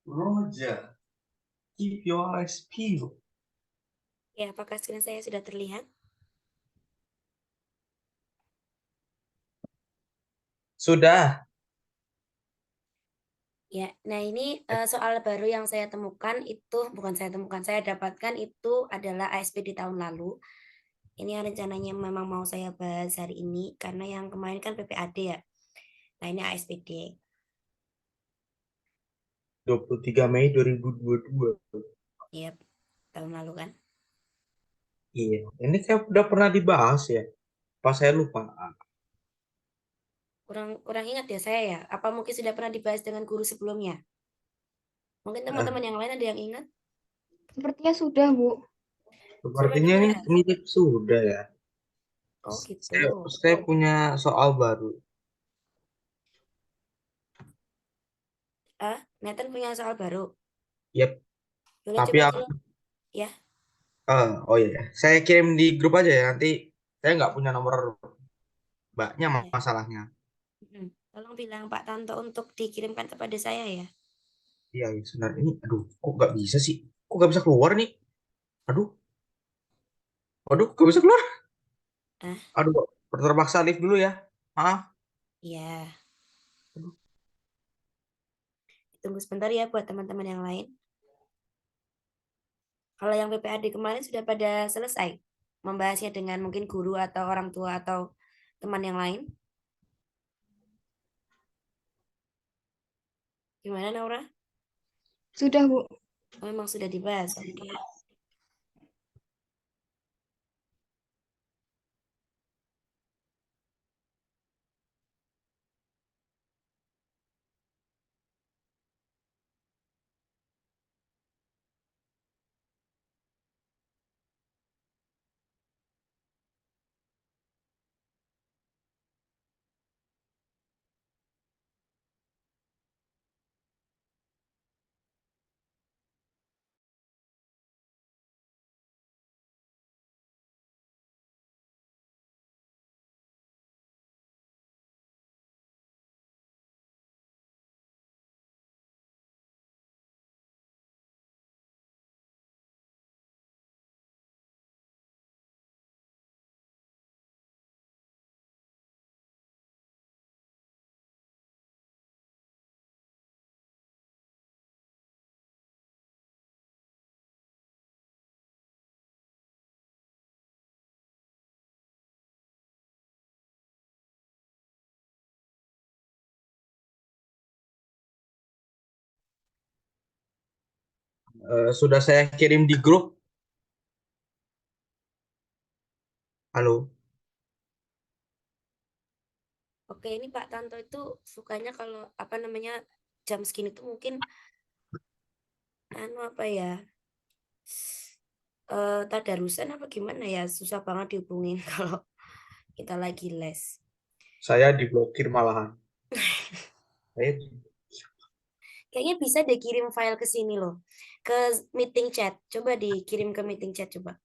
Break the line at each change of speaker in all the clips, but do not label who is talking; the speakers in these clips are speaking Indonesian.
Roger, keep your eyes peeled.
Ya, apakah screen saya sudah terlihat?
Sudah.
Ya, nah ini soal baru yang saya temukan itu, bukan saya temukan, saya dapatkan itu adalah ASP di tahun lalu. Ini yang rencananya memang mau saya bahas hari ini, karena yang kemarin kan PPAD ya. Nah ini ASPD.
23 Mei 2022.
Iya, tahun lalu kan.
Iya, ini kayak udah pernah dibahas ya. Pas saya lupa.
Kurang kurang ingat ya saya ya. Apa mungkin sudah pernah dibahas dengan guru sebelumnya? Mungkin
Ah,
teman-teman yang lain ada yang ingat?
Sepertinya sudah, Bu.
Sudah
sepertinya ini
dibahas.
mirip sudah ya.
Oh gitu.
Saya punya soal baru.
Ah, Nathan punya soal baru.
Yap,
Boleh
tapi
coba
aku,
tolong ya.
oh iya, saya kirim di grup aja ya. Nanti saya nggak punya nomor mbaknya
Ya.
masalahnya.
Mm-mm. Tolong bilang Pak Tanto untuk dikirimkan kepada saya ya.
Iya, iya, sebenarnya ini, aduh, kok nggak bisa sih? Kok nggak bisa keluar nih? Aduh, aduh, nggak bisa keluar.
Ah,
Aduh, terpaksa lift dulu ya. Maaf.
ya.
Aduh,
Tunggu sebentar ya buat teman-teman yang lain. Kalau yang PPAD kemarin sudah pada selesai membahasnya dengan mungkin guru atau orang tua atau teman yang lain. Gimana Naura?
Sudah, Bu.
Oh, memang sudah dibahas. Oke.
sudah saya kirim di grup. Halo.
Oke, ini Pak Tanto itu sukanya kalau apa namanya jam segini tuh mungkin anu apa ya? Tadarusan apa gimana ya? Susah banget dihubungin kalau kita lagi les.
Saya diblokir malahan. Saya
Kayaknya bisa deh kirim file ke sini loh. Ke meeting chat. Coba dikirim ke meeting chat coba.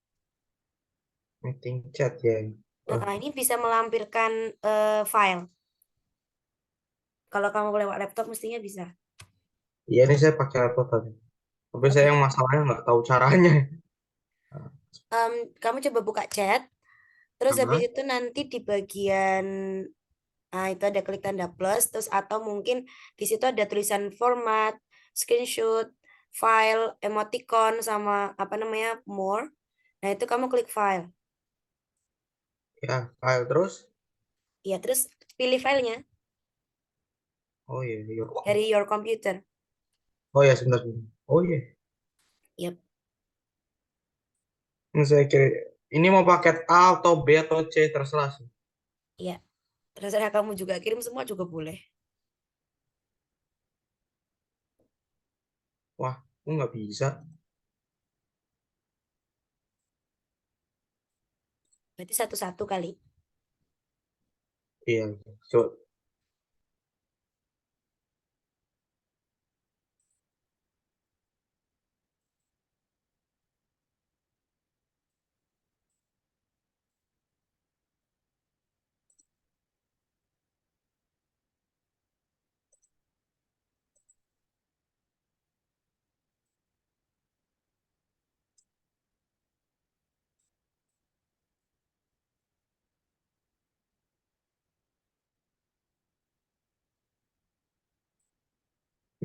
meeting chat ya.
Nah, ini bisa melampirkan file. Kalau kamu lewat laptop mestinya bisa.
Iya, ini saya pakai laptop tadi. Tapi saya
Oke.
yang masalahnya nggak tahu caranya.
Em, Kamu coba buka chat. Terus habis
Nah,
itu nanti di bagian itu ada klik tanda plus. Terus atau mungkin di situ ada tulisan format, screenshot, file, emoticon sama apa namanya more. Nah itu kamu klik file.
ya, file terus.
Ya terus pilih filenya
Oh iya, iya.
dari your computer.
Oh ya, sebentar. Sebentar. Oh iya.
Yap.
Ini saya kira ini mau paket A atau B atau C terserah sih.
Ya, terserah kamu juga kirim semua juga boleh.
Wah, aku nggak bisa.
Berarti satu-satu kali.
Iya, coba.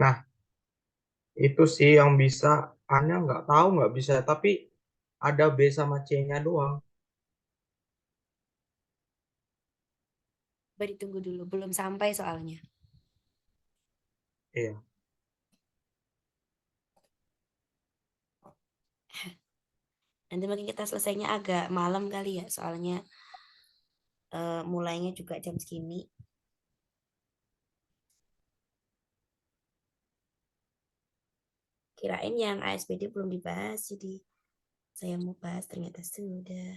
Nah, itu sih yang bisa. Hanya nggak tahu nggak bisa, tapi ada B sama C-nya doang.
Coba ditunggu dulu, belum sampai soalnya.
Iya.
Nanti mungkin kita selesainya agak malam kali ya, soalnya mulainya juga jam segini. Kirain yang ASPD belum dibahas, jadi saya mau bahas ternyata sudah.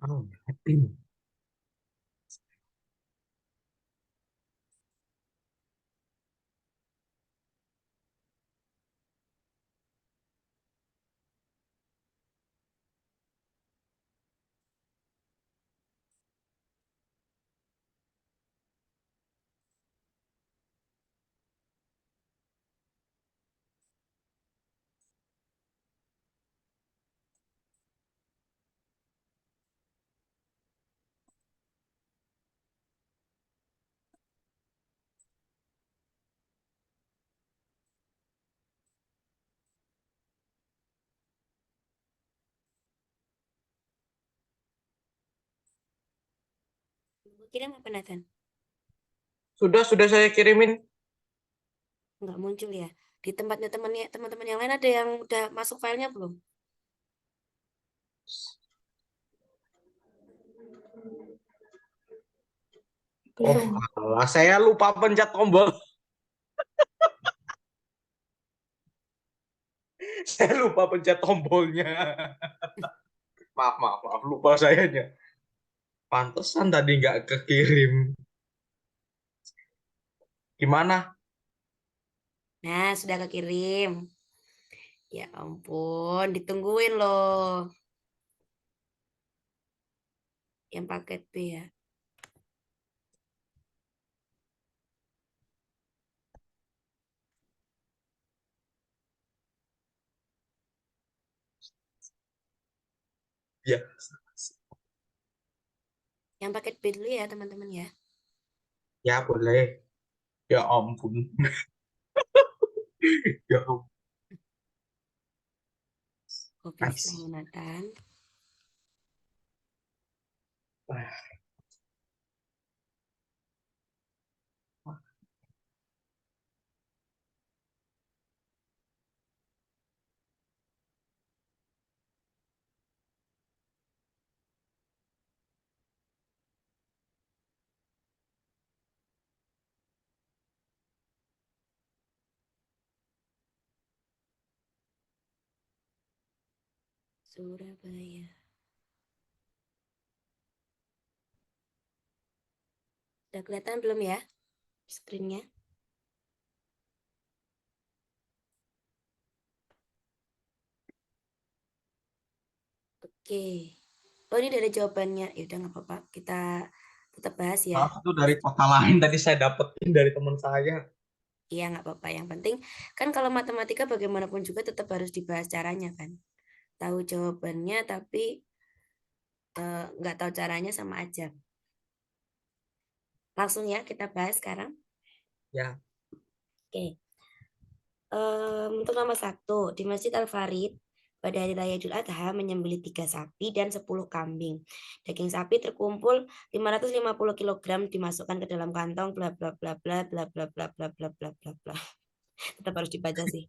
Oh, happy.
Kirim apa Nathan?
Sudah saya kirimin.
Nggak muncul ya. Di tempatnya teman-teman yang lain ada yang udah masuk filenya belum?
Oh,
Belum.
alah, saya lupa pencet tombol. Saya lupa pencet tombolnya. Maaf, lupa sayanya. Pantesan tadi nggak kekirim. Gimana?
Nah, sudah kekirim. Ya ampun, ditungguin loh. Yang paket B ya.
Ya,
Yang paket B dulu ya teman-teman ya.
ya boleh. Ya ampun. Ya ampun.
Kopi
Nice.
sama Nathan. Surabaya. Udah kelihatan belum ya screen-nya? Oke. Oh ini dari jawabannya. Ya udah nggak apa-apa. Kita tetap bahas ya.
Maaf, itu dari kota lain tadi saya dapetin dari teman saya.
Iya nggak apa-apa. Yang penting kan kalau matematika bagaimanapun juga tetap harus dibahas caranya kan. Tahu jawabannya tapi nggak tahu caranya sama aja. Langsung ya kita bahas sekarang.
Ya,
Oke. Untuk nomor satu, di Masjid Al-Farid pada hari raya Idul Adha menyembelih 3 sapi dan 10 kambing. Daging sapi terkumpul 550 kilogram dimasukkan ke dalam kantong bla bla bla bla bla bla bla bla bla bla bla bla. Tetap harus dibaca sih.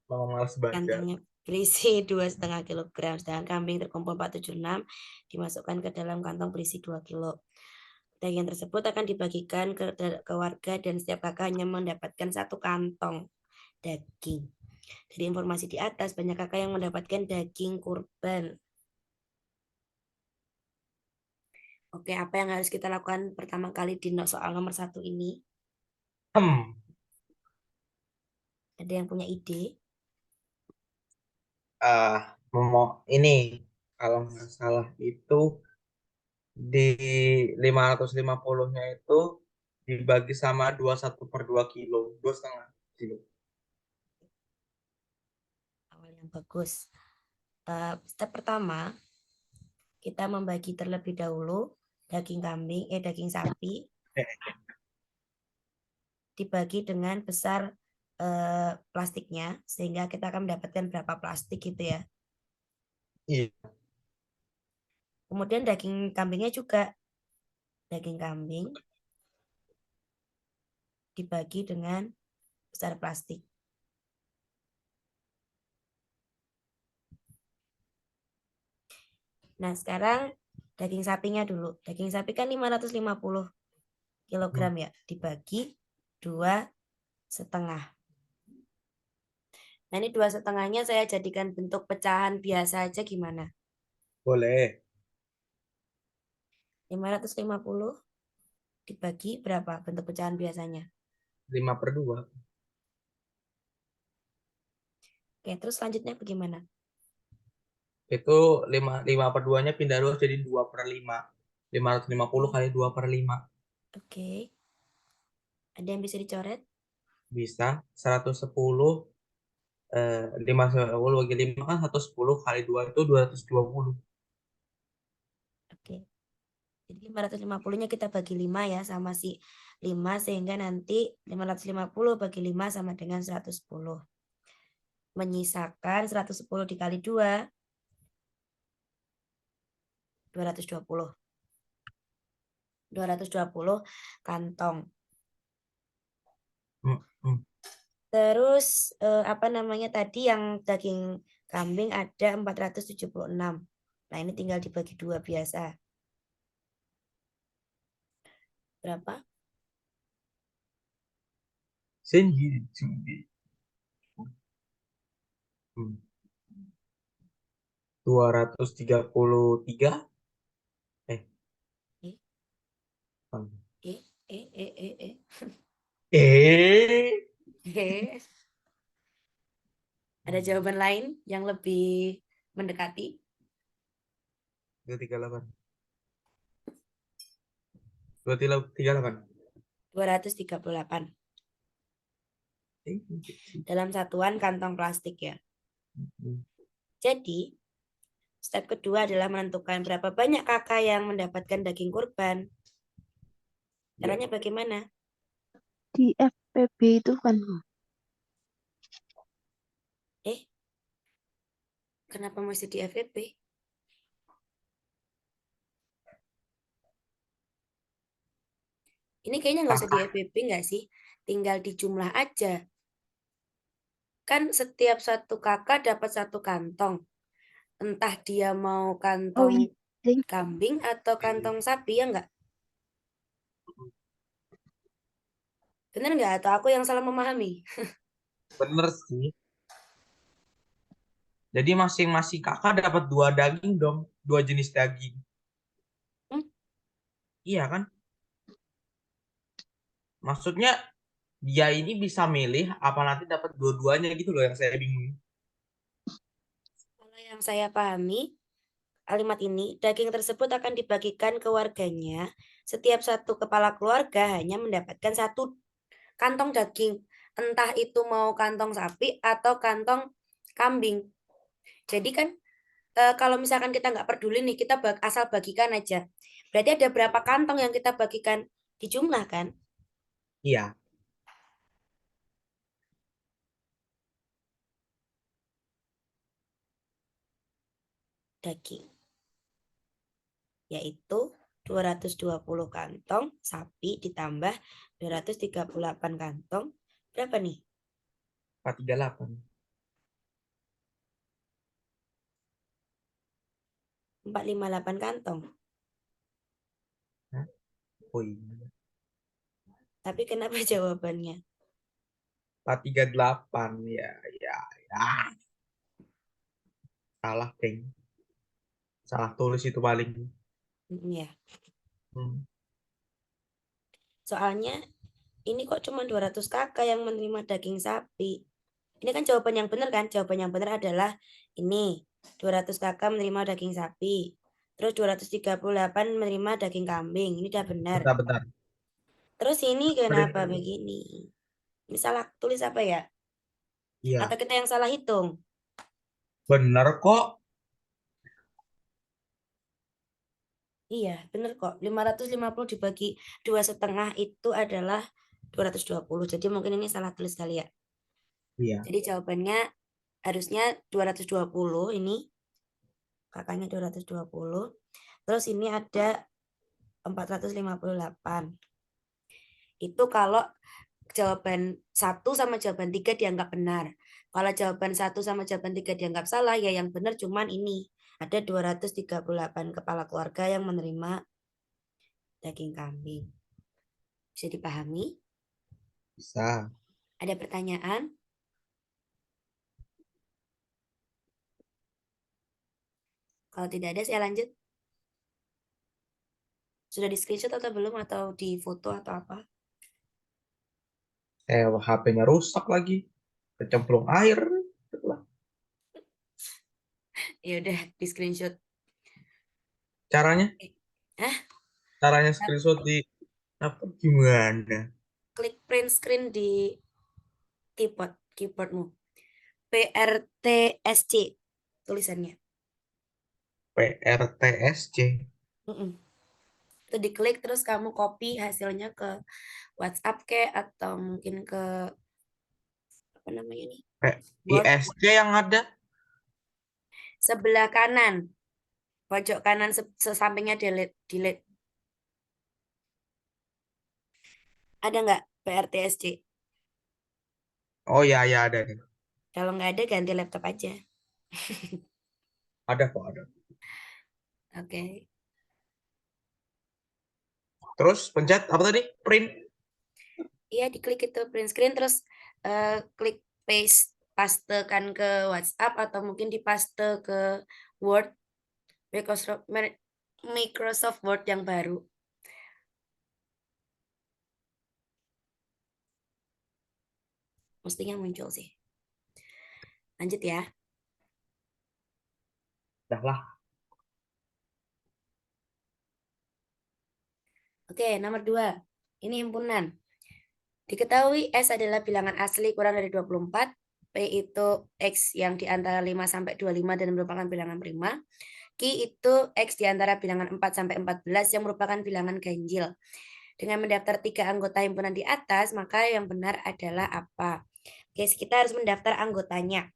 mau males baca.
Kantongnya berisi 2,5 kilogram, sedangkan kambing terkumpul 476 dimasukkan ke dalam kantong berisi 2 kilo. Daging tersebut akan dibagikan ke warga dan setiap kakak hanya mendapatkan 1 kantong daging. Dari informasi di atas, banyak kakak yang mendapatkan daging kurban. Oke, apa yang harus kita lakukan pertama kali di soal nomor satu ini?
Hmm,
Ada yang punya ide?
ah, mau ini kalau nggak salah itu di 550-nya itu dibagi sama 21/2 kilo, 2,5 kilo.
Awal yang bagus. Step pertama, kita membagi terlebih dahulu daging sapi dibagi dengan besar plastiknya, sehingga kita akan mendapatkan berapa plastik gitu ya.
Iya.
Kemudian daging kambingnya juga. Daging kambing dibagi dengan besar plastik. Nah, sekarang daging sapinya dulu. Daging sapi kan 550 kilogram ya, dibagi 2,5. Nah, ini 2,5-nya saya jadikan bentuk pecahan biasa aja gimana?
Boleh.
550 dibagi berapa bentuk pecahan biasanya?
5/2.
Oke, terus selanjutnya bagaimana?
Itu 5/2-nya pindah 2 jadi 2/5. 550 kali 2/5.
Oke, ada yang bisa dicoret?
Bisa 110. 510 bagi 5 kan 110 kali 2 itu 220.
Oke. Jadi 550-nya kita bagi 5 ya sama si 5, sehingga nanti 550 bagi 5 sama dengan 110. Menyisakan 110 dikali 2, 220. 220 kantong. Terus apa namanya tadi yang daging kambing ada 476. Nah, ini tinggal dibagi 2 biasa. Berapa?
Senji. 233. Eh.
Eh,
Hmm.
eh, eh, eh, eh, eh.
Eh.
Eh. Ada jawaban lain yang lebih mendekati?
238. 238.
238 dalam satuan kantong plastik ya. Jadi, step kedua adalah menentukan berapa banyak kakak yang mendapatkan daging kurban. Caranya bagaimana?
Di FPB itu kan
Kenapa mesti di FVP? Ini kayaknya nggak usah di FVP nggak sih? Tinggal dijumlah aja. Kan setiap satu kakak dapat satu kantong. Entah dia mau
oh
kantong
iya ding.
kambing atau kantong sapi ya nggak? Bener nggak? Atau aku yang salah memahami?
Bener sih. Jadi masing-masing kakak dapat 2 daging dong, 2 jenis daging. Iya kan? Maksudnya dia ini bisa milih apa nanti dapat dua-duanya gitu loh yang saya bingung.
Kalau yang saya pahami, kalimat ini, daging tersebut akan dibagikan ke warganya. Setiap satu kepala keluarga hanya mendapatkan satu kantong daging. Entah itu mau kantong sapi atau kantong kambing. Jadi kan kalau misalkan kita nggak peduli nih, kita asal bagikan aja. Berarti ada berapa kantong yang kita bagikan di jumlah kan?
Iya.
Daging. Yaitu 220 kantong sapi ditambah 238 kantong. Berapa nih?
438.
458 kantong.
Hah? Oh iya.
Tapi kenapa jawabannya?
438 ya, ya, ya. Salah, Peng. Salah tulis itu paling.
Ya,
Hmm.
soalnya ini kok cuma 200 kakak yang menerima daging sapi. Ini kan jawaban yang benar kan? Jawaban yang benar adalah ini. 200 kakak menerima daging sapi. Terus 238 menerima daging kambing. Ini udah benar.
Bentar-bentar.
Terus ini kenapa begini? Ini salah tulis apa ya?
Iya,
Atau kita yang salah hitung?
bener kok.
Iya, bener kok. 550 dibagi 2,5 itu adalah 220. Jadi mungkin ini salah tulis kali ya.
Iya.
Jadi jawabannya harusnya 220 ini. Kakaknya 220. Terus ini ada 458. Itu kalau jawaban 1 sama jawaban 3 dianggap benar. Kalau jawaban 1 sama jawaban 3 dianggap salah, ya yang benar cuman ini. Ada 238 kepala keluarga yang menerima daging kambing. Bisa dipahami?
Bisa.
Ada pertanyaan? Kalau tidak ada, saya lanjut. Sudah di screenshot atau belum? Atau di foto atau apa?
HP-nya rusak lagi. Kecemplung air.
Ya udah, di screenshot.
Caranya?
Hah?
Caranya screenshot di apa gimana?
Klik print screen di keyboardmu. PRTSC tulisannya.
PRTSC.
Mm-mm. Itu diklik terus kamu copy hasilnya ke WhatsApp atau mungkin ke apa namanya nih? Word.
ISC yang ada.
Sebelah kanan, pojok kanan sesampingnya delete. Ada nggak PRTSC?
Oh ya, ya ada nih.
Kalau nggak ada ganti laptop aja.
Ada kok, ada.
Oke.
Terus pencet apa tadi? Print.
Iya, diklik itu print screen terus klik pastekan ke WhatsApp atau mungkin dipaste ke Word Microsoft Word yang baru. Mestinya muncul sih. Lanjut ya.
Dah lah.
Oke, nomor 2. Ini himpunan. Diketahui S adalah bilangan asli kurang dari 24, P itu X yang di antara 5 sampai 25 dan merupakan bilangan prima, Q itu X di antara bilangan 4 sampai 14 yang merupakan bilangan ganjil. Dengan mendaftar 3 anggota himpunan di atas, maka yang benar adalah apa? Oke, kita harus mendaftar anggotanya.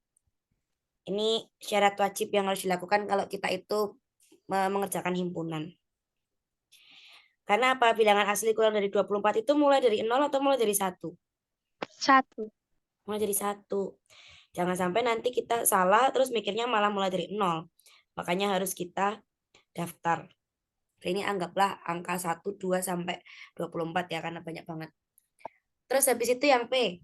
Ini syarat wajib yang harus dilakukan kalau kita itu mengerjakan himpunan. Karena apa? Bilangan asli kurang dari 24 itu mulai dari 0 atau mulai dari 1?
1.
Mulai dari 1. Jangan sampai nanti kita salah terus mikirnya malah mulai dari 0. Makanya harus kita daftar. Ini anggaplah angka 1, 2, sampai 24 ya karena banyak banget. Terus habis itu yang P.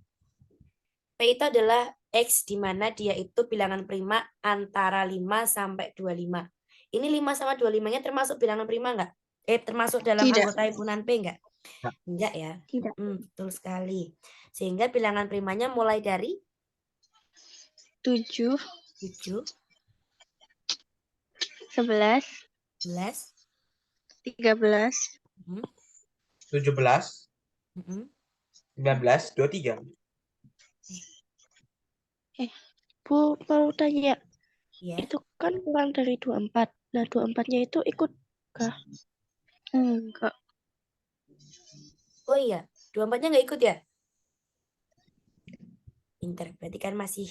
P itu adalah X di mana dia itu bilangan prima antara 5 sampai 25. Ini 5 sama 25-nya termasuk bilangan prima enggak? Termasuk dalam
Tidak.
anggota himpunan P enggak? Enggak ya?
Tidak.
Betul sekali. Sehingga bilangan primanya mulai dari
7,
7,
11,
11,
13,
17, 19, 23.
Bu, mau tanya,
ya.
itu kan kurang dari 24. Nah, 24-nya itu ikut kah? Enggak.
Oh iya, 24-nya nggak ikut ya? Pinter, berarti kan masih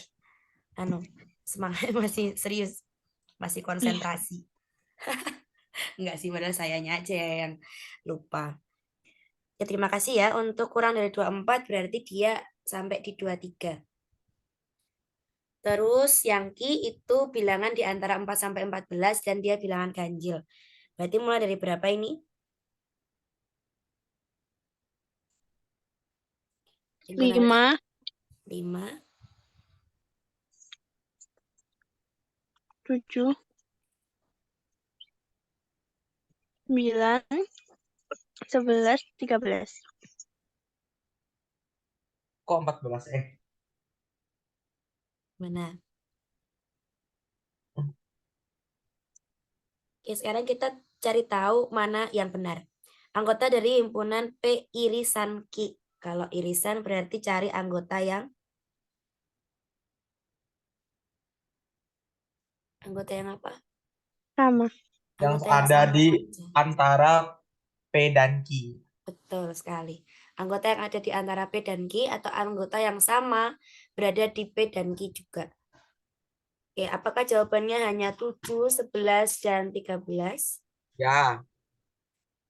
semangat, masih serius, masih konsentrasi. Enggak sih, padahal sayanya aja yang lupa. Ya terima kasih ya, untuk kurang dari 24 berarti dia sampai di 23. Terus yang Ki itu bilangan di antara 4 sampai 14 dan dia bilangan ganjil. Berarti mulai dari berapa ini?
5,
5,
7, 9, 11, 13.
Kok 14?
mana? Oke, sekarang kita cari tahu mana yang benar. Anggota dari himpunan P irisan Ki. Kalau irisan berarti cari anggota yang apa?
Sama.
Yang
Anggota yang
ada
sama
di
saja.
antara P dan Q.
Betul sekali. Anggota yang ada di antara P dan Q atau anggota yang sama berada di P dan Q juga. Oke, apakah jawabannya hanya 7, 11, dan 13?
Ya,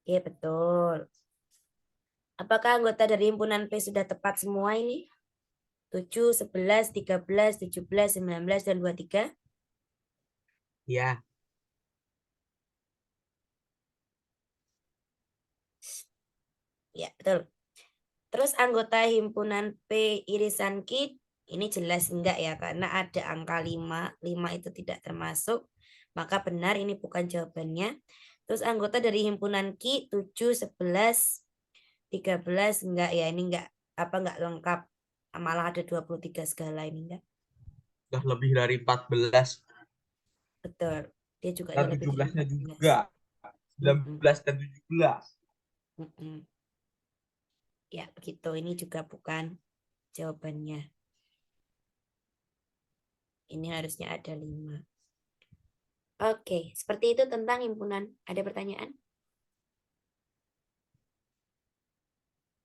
Oke, betul. Apakah anggota dari himpunan P sudah tepat semua ini? 7, 11, 13, 17, 19, dan 23?
ya.
Ya, betul. Terus anggota himpunan P irisan Q, ini jelas enggak ya, karena ada angka 5. 5 itu tidak termasuk, maka benar ini bukan jawabannya. Terus anggota dari himpunan Q, 7, 11, 13, enggak ya, ini enggak lengkap. Malah ada 23 segala ini enggak.
Sudah lebih dari 14.
Betul. Dia juga
Dan
ada lebih dari
17-nya
14.
juga.
Mm-mm,
19 dan 17.
mm-mm. Ya, begitu. Ini juga bukan jawabannya. Ini harusnya ada 5. Oke, seperti itu tentang himpunan. Ada pertanyaan?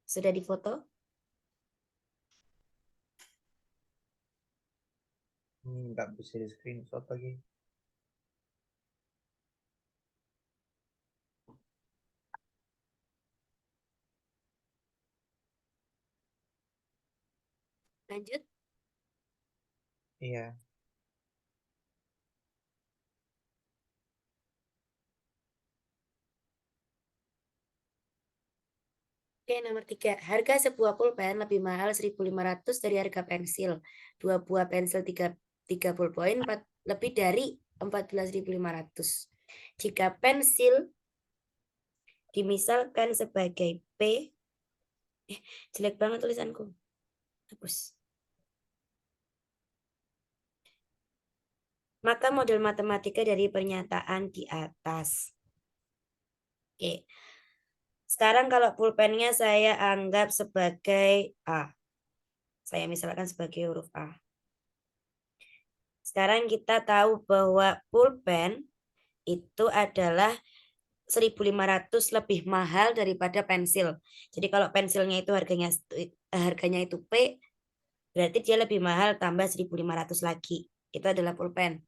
Sudah difoto?
Nggak bisa di screenshot lagi.
Lanjut.
Iya.
Oke, nomor 3. Harga sebuah pulpen lebih mahal 1.500 dari harga pensil. Dua buah pensil 3 ballpoint lebih dari 14.500. Jika pensil dimisalkan sebagai P, jelek banget tulisanku. Hapus. Maka model matematika dari pernyataan di atas. Oke. Sekarang kalau pulpennya saya anggap sebagai A. Saya misalkan sebagai huruf A. Sekarang kita tahu bahwa pulpen itu adalah 1.500 lebih mahal daripada pensil. Jadi kalau pensilnya itu harganya itu P, berarti dia lebih mahal tambah 1.500 lagi. Itu adalah pulpen.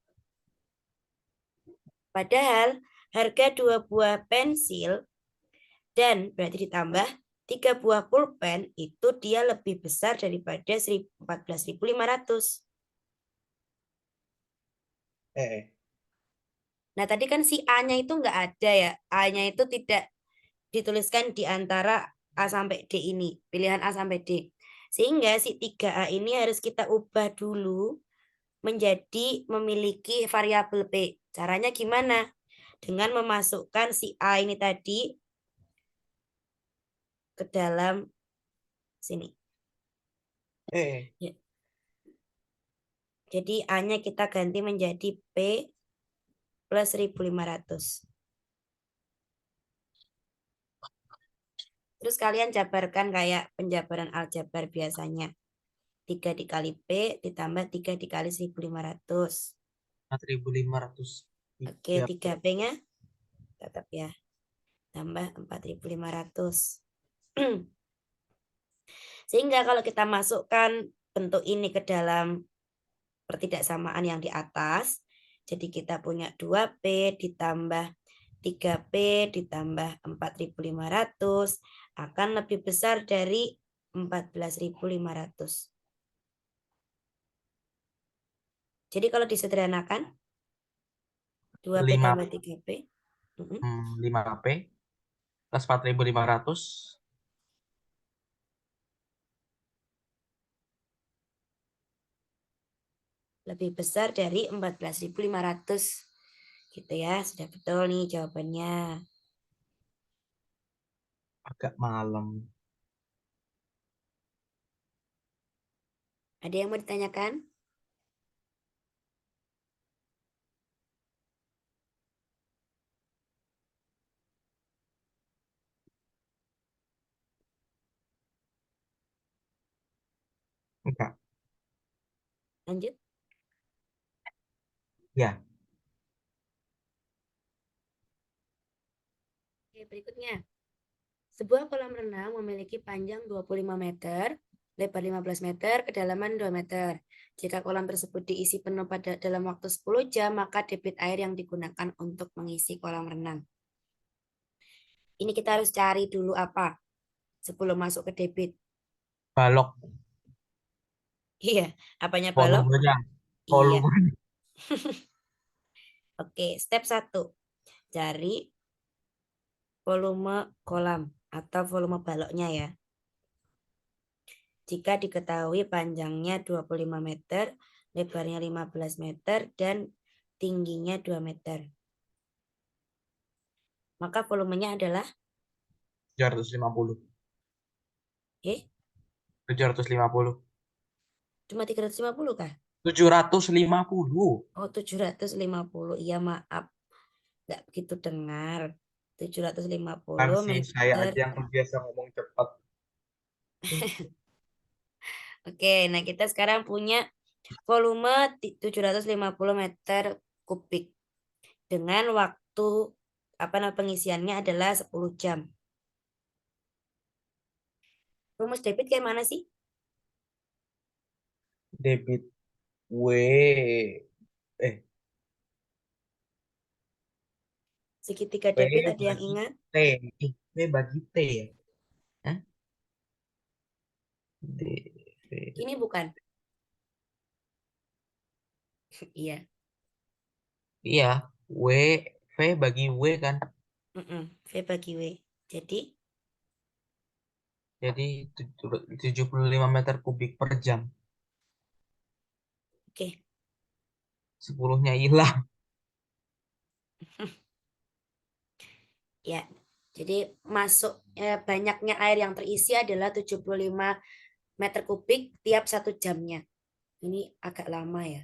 Padahal harga 2 buah pensil dan berarti ditambah 3 buah pulpen itu dia lebih besar daripada 14.500. Nah, tadi kan si A-nya itu nggak ada ya. A-nya itu tidak dituliskan di antara A sampai D ini. Pilihan A sampai D. Sehingga si 3A ini harus kita ubah dulu menjadi memiliki variabel P. Caranya gimana? Dengan memasukkan si A ini tadi ke dalam sini. Ya. Jadi A-nya kita ganti menjadi P plus 1.500. Terus kalian jabarkan kayak penjabaran aljabar biasanya. 3 dikali P ditambah 3 dikali 1.500.
4.500.
Oke, 3P-nya tetap ya. Tambah 4.500. Sehingga kalau kita masukkan bentuk ini ke dalam pertidaksamaan yang di atas, jadi kita punya 2P ditambah 3P ditambah 4.500 akan lebih besar dari 14.500. Jadi kalau disederhanakan, 2P
5,
tambah 3P.
5P plus 4.500.
Lebih besar dari 14.500. Gitu ya, sudah betul nih jawabannya.
Agak malam.
Ada yang mau ditanyakan?
Enggak.
Lanjut.
Ya.
Oke, berikutnya. Sebuah kolam renang memiliki panjang 25 meter, lebar 15 meter, kedalaman 2 meter. Jika kolam tersebut diisi penuh dalam waktu 10 jam, maka debit air yang digunakan untuk mengisi kolam renang. Ini kita harus cari dulu apa sebelum masuk ke debit.
Balok.
Iya, apanya balok?
Volumenya.
Iya.
Volumenya.
Oke, step 1. Cari volume kolam atau volume baloknya ya. Jika diketahui panjangnya 25 meter, lebarnya 15 meter, dan tingginya 2 meter. Maka volumenya adalah
750. 750.
cuma 350 kah?
750.
Oh, 750. Iya, maaf. Nggak begitu dengar.
Kan
750
sih saya
meter.
aja yang terbiasa ngomong cepat.
Oke, nah kita sekarang punya volume 750 meter kubik. Dengan waktu pengisiannya adalah 10 jam. Rumus debit kayak mana sih?
Debit W. Eh,
Segitiga
P
debit ada yang
bagi
ingat?
T. P bagi T ya. Hah? D, V.
Ini bukan. Iya.
Iya, W, V bagi W kan.
V bagi W. Jadi,
Jadi 75 meter kubik per jam.
oke.
10-nya hilang.
Ya. Jadi banyaknya air yang terisi adalah 75 meter kubik tiap 1 jamnya. Ini agak lama ya.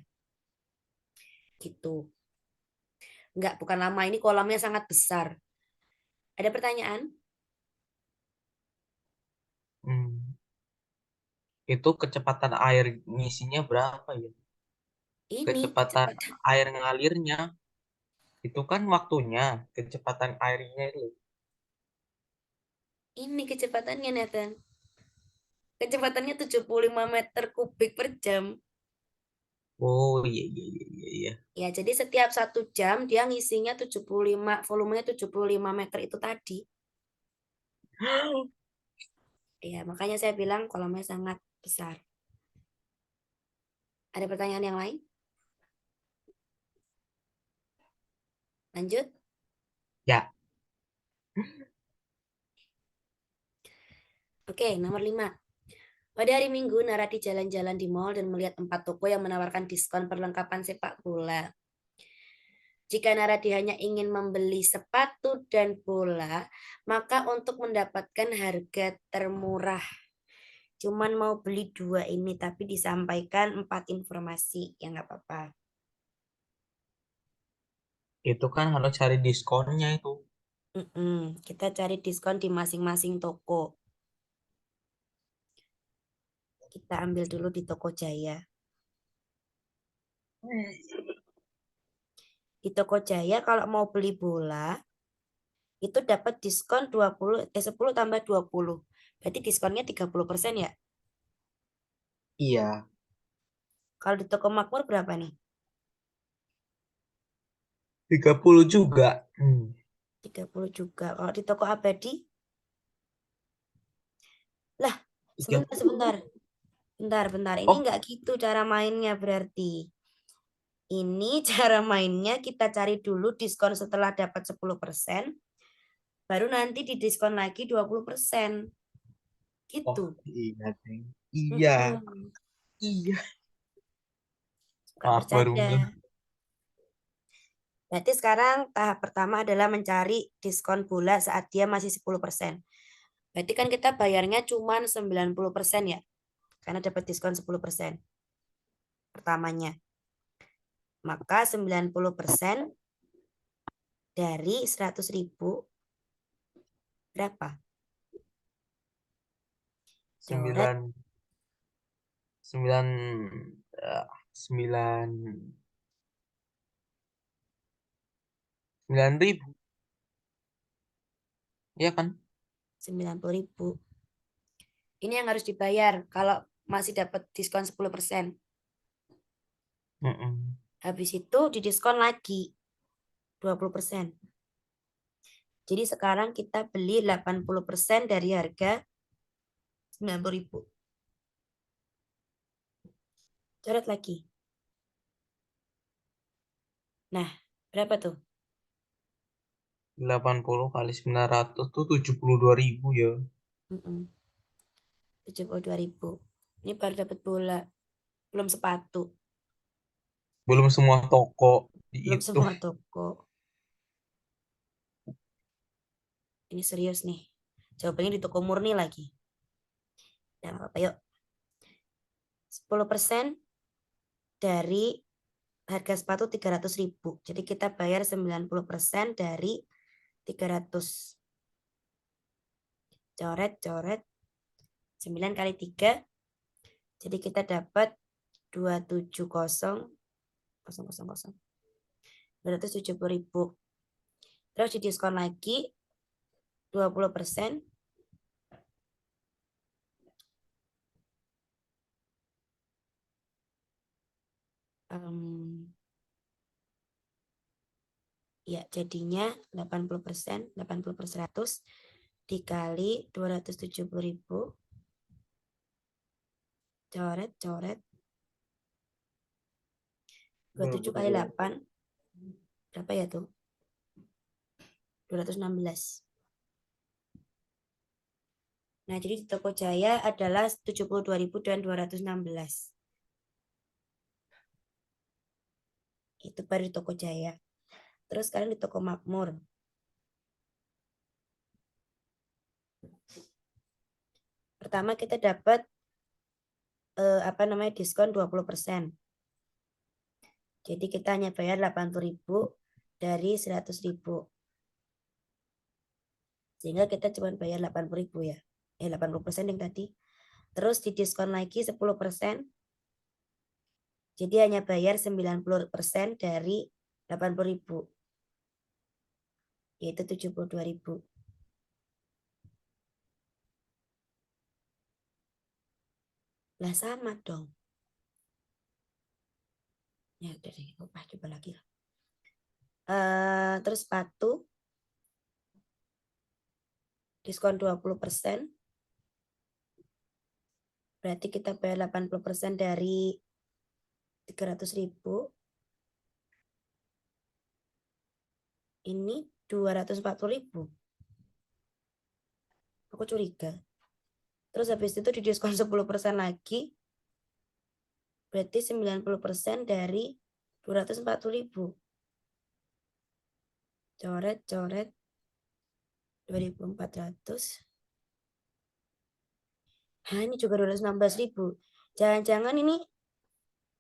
Gitu. Enggak, bukan lama. Ini kolamnya sangat besar. Ada pertanyaan?
Hmm. Itu kecepatan air ngisinya berapa ya?
Ini
Kecepatan
kecepatan.
air ngalirnya. Itu kan waktunya. Kecepatan airnya itu.
Ini kecepatannya, Nathan. Kecepatannya 75 meter kubik per jam.
Oh iya iya iya iya. Iya.
Ya, jadi setiap 1 jam dia ngisinya 75, volumenya 75 meter itu tadi. Ya, makanya saya bilang kolamnya sangat besar. Ada pertanyaan yang lain? Lanjut.
Ya,
Oke, nomor 5. Pada hari Minggu, Narati jalan-jalan di mall dan melihat 4 toko yang menawarkan diskon perlengkapan sepak bola. Jika Narati hanya ingin membeli sepatu dan bola, maka untuk mendapatkan harga termurah. Cuman mau beli 2 ini, tapi disampaikan 4 informasi. Ya nggak apa-apa.
itu kan harus cari diskonnya itu.
Kita cari diskon di masing-masing toko. Kita ambil dulu di Toko Jaya. Di Toko Jaya kalau mau beli bola, itu dapat diskon 10 tambah 20. Berarti diskonnya 30% ya?
Iya,
Kalau di Toko Makmur berapa nih?
30 juga.
30 juga. Kalau di Toko Abadi? Lah, sebentar,
30.
sebentar. Bentar. Ini
Oh,
nggak gitu cara mainnya berarti. Ini cara mainnya kita cari dulu diskon setelah dapat 10%, baru nanti didiskon lagi 20%.
oh
Gitu.
iya, Deng. Iya,
Mm-mm.
iya.
Suka
Maaf baru
bercanda.
ngeh.
Berarti sekarang tahap pertama adalah mencari diskon bola saat dia masih 10%. Berarti kan kita bayarnya cuma 90% ya. Karena dapat diskon 10% pertamanya. Maka 90% dari 100.000 berapa? Coret
9 9 9 9.000. Iya kan?
90.000. Ini yang harus dibayar kalau masih dapat diskon 10%.
Mm-mm.
Habis itu didiskon lagi 20%. Jadi sekarang kita beli 80% dari harga 90.000. Coret lagi. Nah, berapa tuh?
80 kali 900 tuh 72.000 ya.
72.000. Ini baru dapat bola, belum sepatu,
Belum semua toko
belum
dihitung.
semua toko. Ini serius nih. Jawabannya di toko murni lagi. Nah, apa yuk. 10% dari harga sepatu 300.000. Jadi kita bayar 90% dari 300. Coret. 9 kali 3. Jadi kita dapat 270.000. 270.000. Terus didiskon lagi 20%. Ya, jadinya 80%, 80/100 dikali 270.000. Coret. 27 kali 8. Berapa ya tuh? 216. Nah, jadi di Toko Jaya adalah 72.000 dan 216. Itu baru di Toko Jaya. Terus sekarang di Toko Makmur. Pertama kita dapat diskon 20%. Jadi kita hanya bayar 80.000 dari 100.000. Sehingga kita cuma bayar 80.000 ya. 80% yang tadi. Terus didiskon lagi 10%. Jadi hanya bayar 90% dari 80.000. Yaitu 72.000. Lah sama dong. Ya udah deh, coba lagi. Terus sepatu diskon 20%. Berarti kita bayar 80% dari 300.000. Ini 240.000. Aku curiga. Terus habis itu didiskon 10% lagi. Berarti 90% dari 240.000. Coret 2.400. Ini juga 216.000. Jangan-jangan ini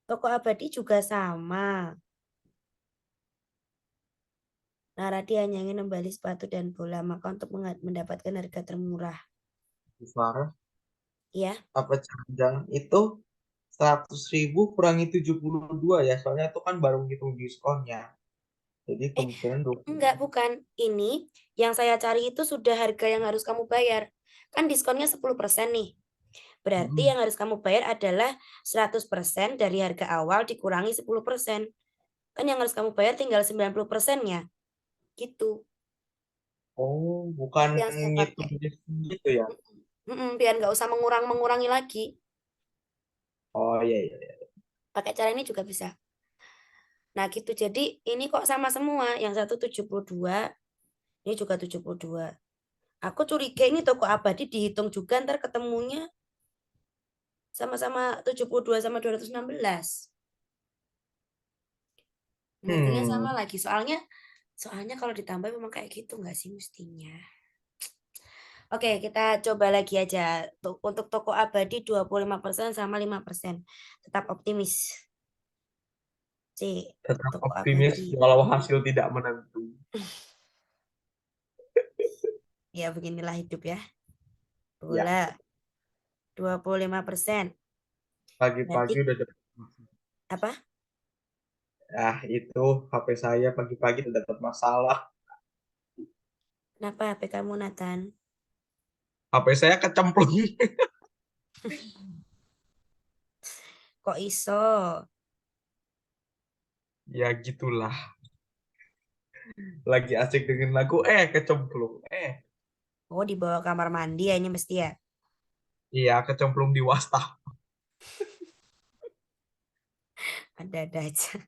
Toko Abadi juga sama. Naradi hanya ingin membeli sepatu dan bola, maka untuk mendapatkan harga termurah.
Farah,
Ya,
apa jangan itu 100.000 kurangi 72 ya? Soalnya itu kan baru ngitung diskonnya. Jadi kemungkinan 20.
enggak, bukan. Ini yang saya cari itu sudah harga yang harus kamu bayar. Kan diskonnya 10% nih. Berarti yang harus kamu bayar adalah 100% dari harga awal dikurangi 10%. Kan yang harus kamu bayar tinggal 90%-nya. Gitu.
Oh, bukan
Yang saya
ngitung
pakai.
diskon gitu ya?
Biar nggak usah mengurangi lagi.
Oh iya iya.
Pakai cara ini juga bisa. Nah gitu, jadi ini kok sama semua. Yang satu 72, ini juga 72. Aku curiga ini Toko Abadi dihitung juga ntar ketemunya sama-sama 72 sama 216. Ngitungnya sama lagi. Soalnya kalau ditambah memang kayak gitu nggak sih mestinya. Oke, kita coba lagi aja. Untuk Toko Abadi 25% sama 5%. Tetap optimis. C.
Tetap
Toko
optimis
Abadi.
walau hasil tidak menentu.
Ya beginilah hidup ya.
Ya,
Bola 25%.
pagi-pagi
Berarti
udah dapat.
apa?
Ah, itu HP saya pagi-pagi udah dapat masalah.
Kenapa HP kamu, Nathan?
HP saya kecemplung.
Kok iso?
Ya gitulah. Lagi asik dengan lagu, kecemplung.
Oh, di bawah kamar mandi ya ini mesti ya.
Iya, kecemplung di wastaf.
Ada-ada aja.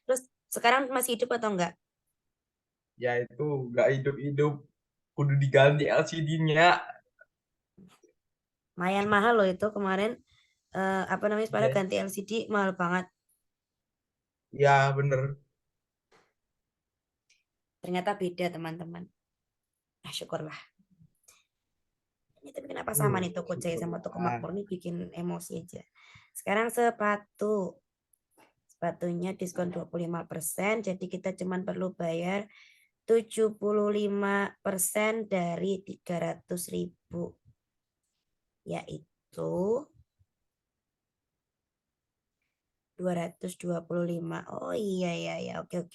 Terus sekarang masih hidup atau enggak?
Ya itu nggak hidup-hidup. Kudu diganti LCD-nya.
Lumayan mahal loh itu kemarin. Apa namanya? Pada
Iya.
ganti LCD mahal banget.
Ya bener.
Ternyata beda teman-teman. Ah, syukurlah. Ini tapi kenapa sama nih toko Jaya sama toko
Syukurlah.
Makmur nih bikin emosi aja. Sekarang sepatu. Sepatunya diskon 25%. Jadi kita cuma perlu bayar 75% dari 300.000. Yaitu 225. Oh iya. Oke.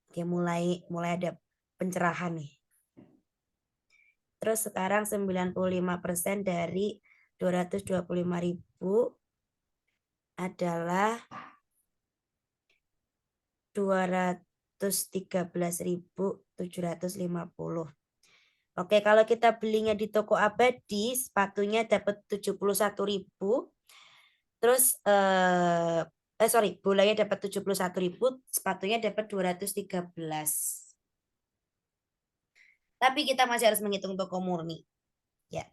Oke, mulai ada pencerahan nih. Terus sekarang 95% dari 225.000 adalah 213.750. Oke, kalau kita belinya di toko Abadi, sepatunya dapat 71.000. Terus bolanya dapat 71.000, sepatunya dapat 213. Tapi kita masih harus menghitung toko murni. Ya,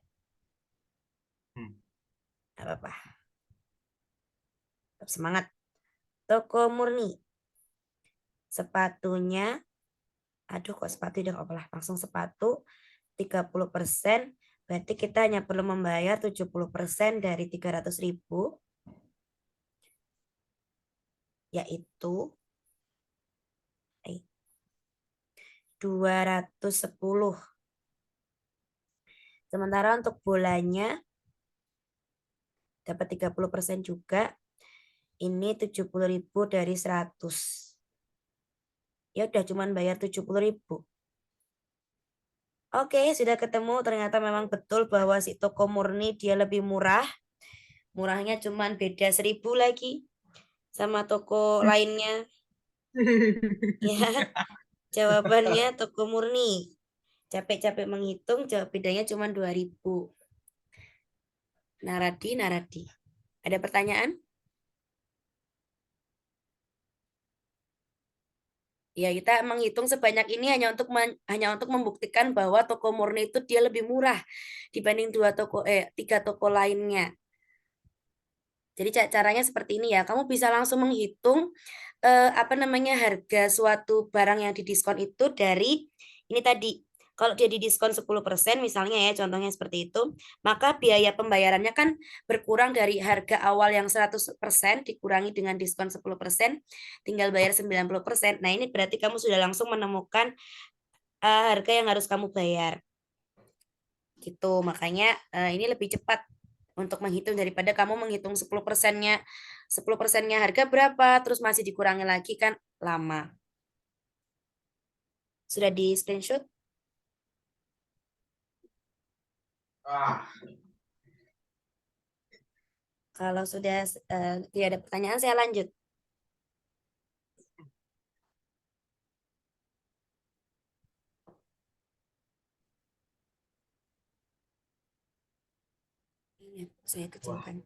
nggak apa-apa. Tetap semangat. Toko murni. Sepatunya, aduh kok sepatu udah nggak apa-apa. Langsung sepatu 30%. Berarti kita hanya perlu membayar 70% dari 300.000. Yaitu 210. Sementara untuk bolanya dapat 30% juga. Ini 70.000 dari 100. Ya udah cuman bayar 70.000. Oke, sudah ketemu. Ternyata memang betul bahwa si toko murni dia lebih murah. Murahnya cuman beda 1.000 lagi sama toko lainnya. Ya, jawabannya toko murni. Capek-capek menghitung, jawab bedanya cuma 2.000. Naradi. Ada pertanyaan? Ya, kita menghitung sebanyak ini hanya untuk membuktikan bahwa toko murni itu dia lebih murah dibanding 3 toko lainnya. Jadi caranya seperti ini ya. Kamu bisa langsung menghitung harga suatu barang yang didiskon itu dari ini tadi. Kalau dia didiskon 10% misalnya ya, contohnya seperti itu, maka biaya pembayarannya kan berkurang dari harga awal yang 100% dikurangi dengan diskon 10%, tinggal bayar 90%. Nah, ini berarti kamu sudah langsung menemukan harga yang harus kamu bayar. Gitu, makanya ini lebih cepat untuk menghitung daripada kamu menghitung 10%-nya. 10%-nya harga berapa, terus masih dikurangi lagi kan lama. Sudah di screenshot? Kalau sudah tidak ada pertanyaan, saya lanjut. Ini saya kecilkan.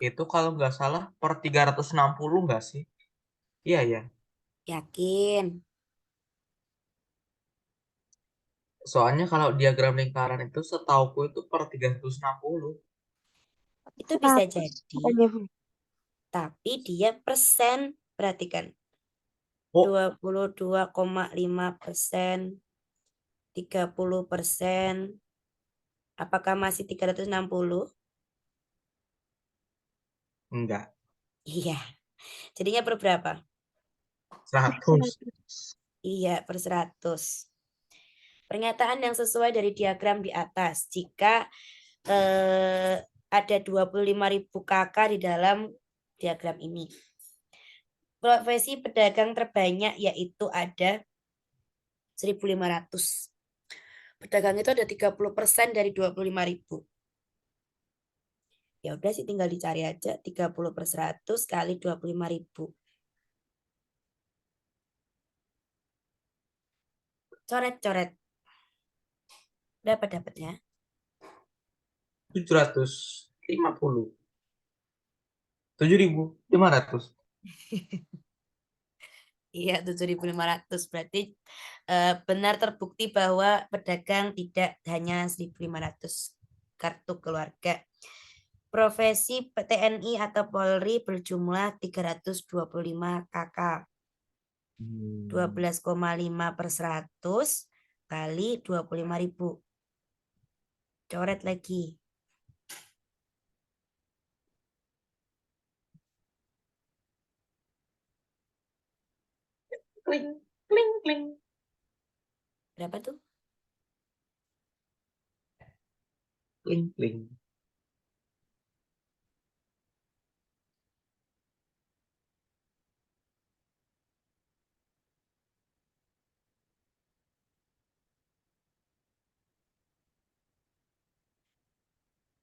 Itu kalau nggak salah per 360 nggak sih? Iya ya.
Yakin?
Soalnya kalau diagram lingkaran itu setauku itu per 360.
Itu bisa
100
jadi,
katanya, Bu.
tapi dia persen. Perhatikan.
Oh,
22,5%, 30%. Apakah masih 360?
enggak.
Iya. Jadinya per berapa?
100.
100.
Iya, per 100. Pernyataan yang sesuai dari diagram di atas. Jika ada 25.000 kakak di dalam diagram ini. Profesi pedagang terbanyak yaitu ada 1.500. Pedagang itu ada 30% dari 25.000. Ya udah sih tinggal dicari aja 30/100 kali 25.000. Coret-coret. Berapa dapatnya?
750. 7.500.
Iya, 7.500. Berarti benar terbukti bahwa pedagang tidak hanya 1.500 kartu keluarga. Profesi TNI atau Polri berjumlah 325 KK. 12,5/100 kali 25.000. Coret lagi.
Kling, kling, kling.
Berapa tuh?
Kling, kling.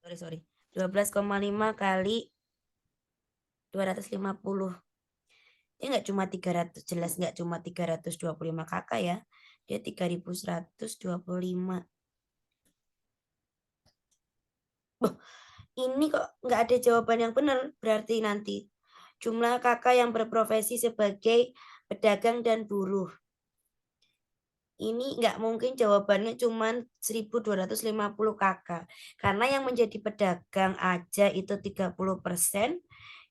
Sorry. 12,5 kali 250. Dia nggak cuma 300, jelas nggak cuma 325 KK ya. Dia 3.125. Boh, ini kok nggak ada jawaban yang benar. Berarti nanti jumlah kakak yang berprofesi sebagai pedagang dan buruh. Ini nggak mungkin jawabannya cuma 1.250 kakak. Karena yang menjadi pedagang aja itu 30%,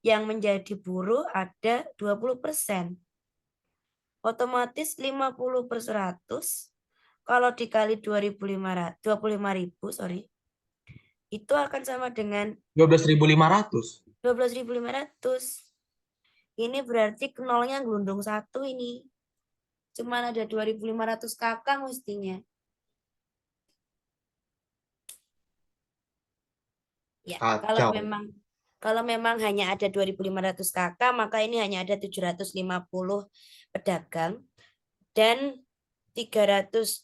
yang menjadi buruh ada 20%. Otomatis 50/100 kalau dikali 25.000, sorry, itu akan sama dengan
12.500.
12.500. Ini berarti nolnya gelundung 1 ini. Cuman ada 2.500 kakak mestinya. Ya,
Kacau.
kalau memang hanya ada 2.500 kakak, maka ini hanya ada 750 pedagang dan 300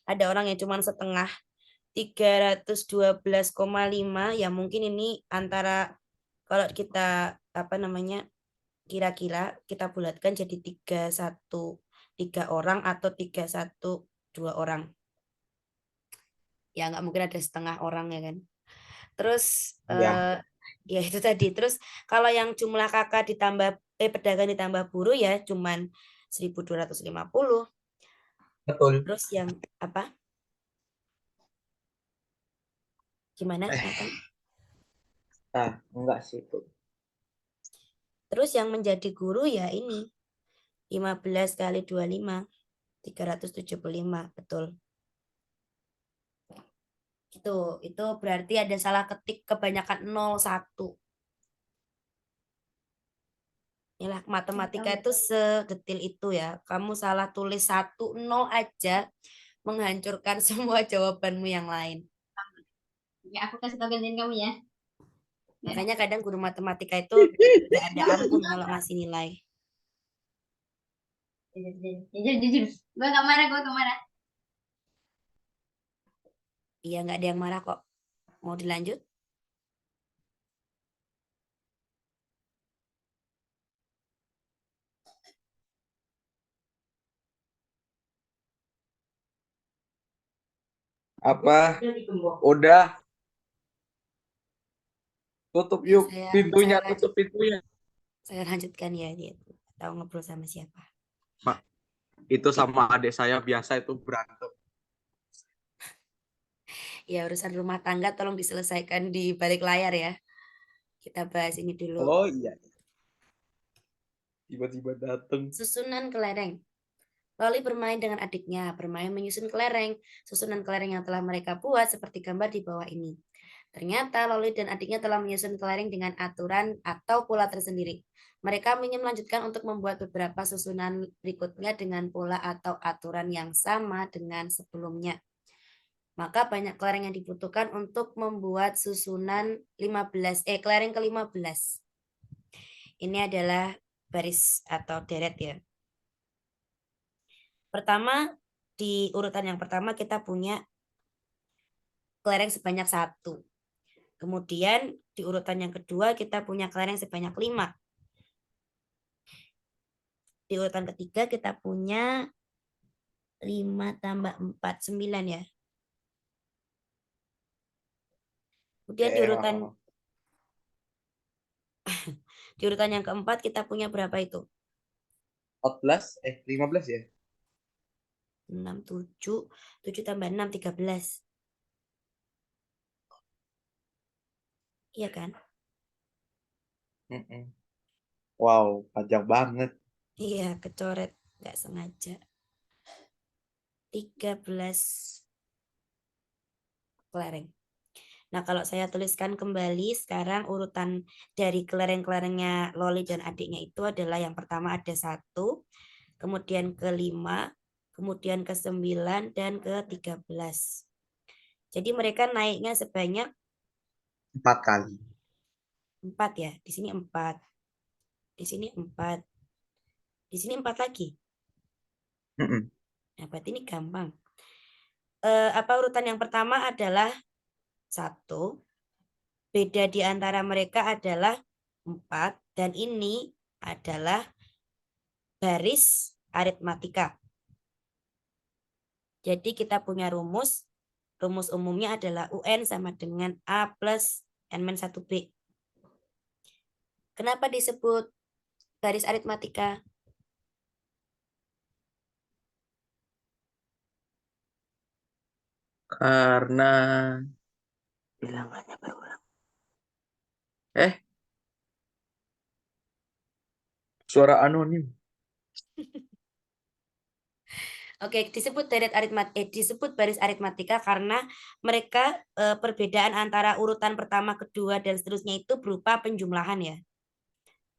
ada orang yang cuma setengah 312,5, ya mungkin ini antara kalau kita kira-kira kita bulatkan jadi 3 orang atau 312 orang. Ya nggak mungkin ada setengah orang ya kan. Terus
Ya.
ya itu tadi. Terus kalau yang jumlah kakak ditambah pedagang ditambah buruh ya cuman 1.250.
Betul.
Terus yang apa? Gimana, Nathan?
Nah, enggak sih itu.
Terus yang menjadi guru ya ini 15 kali 25, 375, betul. Itu berarti ada salah ketik kebanyakan 01. Inilah matematika itu sedetil itu ya. Kamu salah tulis 1, 0 aja menghancurkan semua jawabanmu yang lain.
Ya, aku kasih tau gantian kamu ya.
Makanya kadang guru matematika itu nggak ada ampun kalau ngasih nilai.
Jujur. Gue gak marah, gue gak marah.
Iya nggak ada yang marah kok. Mau dilanjut?
Apa? Udah. Tutup yuk pintunya, tutup pintunya.
Saya lanjutkan ya dia. Tahu ngobrol sama siapa?
Pak, itu sama adik saya biasa itu berantem.
Ya urusan rumah tangga tolong diselesaikan di balik layar ya. Kita bahas ini dulu.
Oh iya. Tiba-tiba datang.
Susunan kelereng. Loli bermain dengan adiknya, bermain menyusun kelereng. Susunan kelereng yang telah mereka buat seperti gambar di bawah ini. Ternyata Loli dan adiknya telah menyusun kelereng dengan aturan atau pola tersendiri. Mereka ingin melanjutkan untuk membuat beberapa susunan berikutnya dengan pola atau aturan yang sama dengan sebelumnya. Maka banyak kelereng yang dibutuhkan untuk membuat susunan kelereng ke-15. Ini adalah baris atau deret ya. Pertama, di urutan yang pertama kita punya kelereng sebanyak 1. Kemudian di urutan yang kedua kita punya kelereng sebanyak 5. Di urutan ketiga kita punya 5 tambah 4, 9 ya. Kemudian di urutan yang keempat kita punya berapa itu?
14, 15 ya?
6, 7, 7 tambah 6, 13. Iya kan?
Mm-mm. Wow, panjang banget.
Iya, kecoret. Nggak sengaja. 13 kelereng. Nah, kalau saya tuliskan kembali sekarang urutan dari kelereng-kelerengnya Loli dan adiknya itu adalah yang pertama ada 1, kemudian ke-5, kemudian ke-9, dan ke-13. Jadi mereka naiknya sebanyak
4 kali.
4 ya. Di sini 4. Di sini 4. Di sini 4 lagi.
Mm-mm.
Nah, berarti ini gampang. Urutan yang pertama adalah 1. Beda di antara mereka adalah 4. Dan ini adalah baris aritmatika. Jadi kita punya rumus. Rumus umumnya adalah UN sama dengan A plus N-1B. Kenapa disebut baris aritmatika?
Karena bilangannya berulang. Suara anonim.
Oke, disebut baris aritmatika karena mereka perbedaan antara urutan pertama, kedua, dan seterusnya itu berupa penjumlahan ya.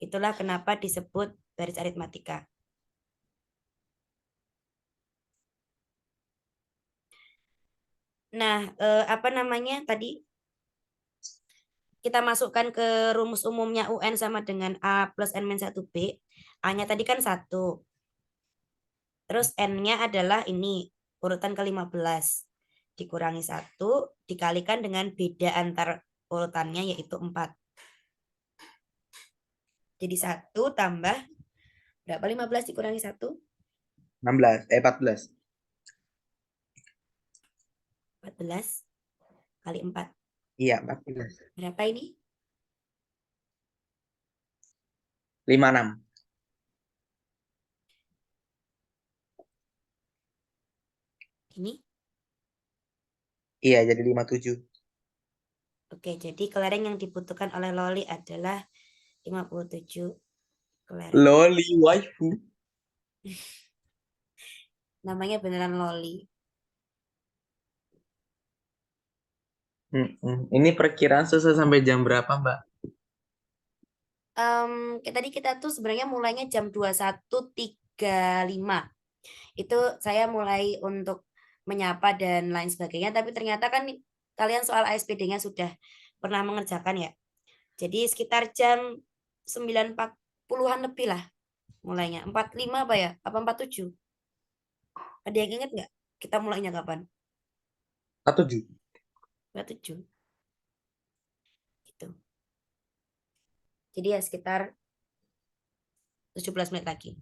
Itulah kenapa disebut baris aritmatika. Nah, tadi kita masukkan ke rumus umumnya UN sama dengan A plus N-1B. A-nya tadi kan 1. Terus N-nya adalah ini, urutan ke-15. Dikurangi 1, dikalikan dengan beda antar urutannya yaitu 4. Jadi 1 tambah, berapa 15 dikurangi 1?
14.
14 kali 4.
Iya, 14.
Berapa ini?
56.
Ini?
Iya, jadi 57.
Oke, jadi kelereng yang dibutuhkan oleh Loli adalah 57 kelereng.
Loli waifu.
Namanya beneran Loli.
Ini perkiraan selesai sampai jam berapa, Mbak?
Tadi kita tuh sebenarnya mulainya jam 21.35. Itu saya mulai untuk menyapa dan lain sebagainya, tapi ternyata kan kalian soal ASPD-nya sudah pernah mengerjakan ya. Jadi sekitar jam 9.40-an lebih lah mulainya. 45 apa ya? Apa 47? Ada yang ingat nggak? Kita mulainya kapan?
47.
47. Gitu. Jadi ya sekitar 17 menit lagi.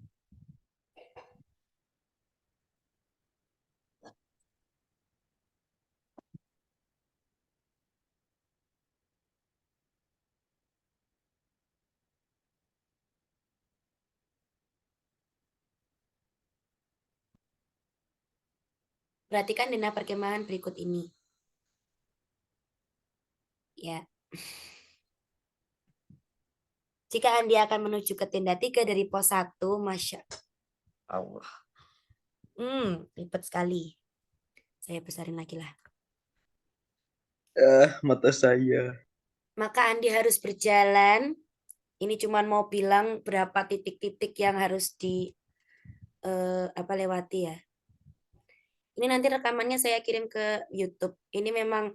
Perhatikan dena perkemahan berikut ini. Ya. Jika Andi akan menuju ke tenda 3 dari pos 1, Masya Allah. Ribet sekali. Saya besarin lagi lah.
Mata saya.
Maka Andi harus berjalan. Ini cuma mau bilang berapa titik-titik yang harus lewati ya. Ini nanti rekamannya saya kirim ke YouTube. Ini memang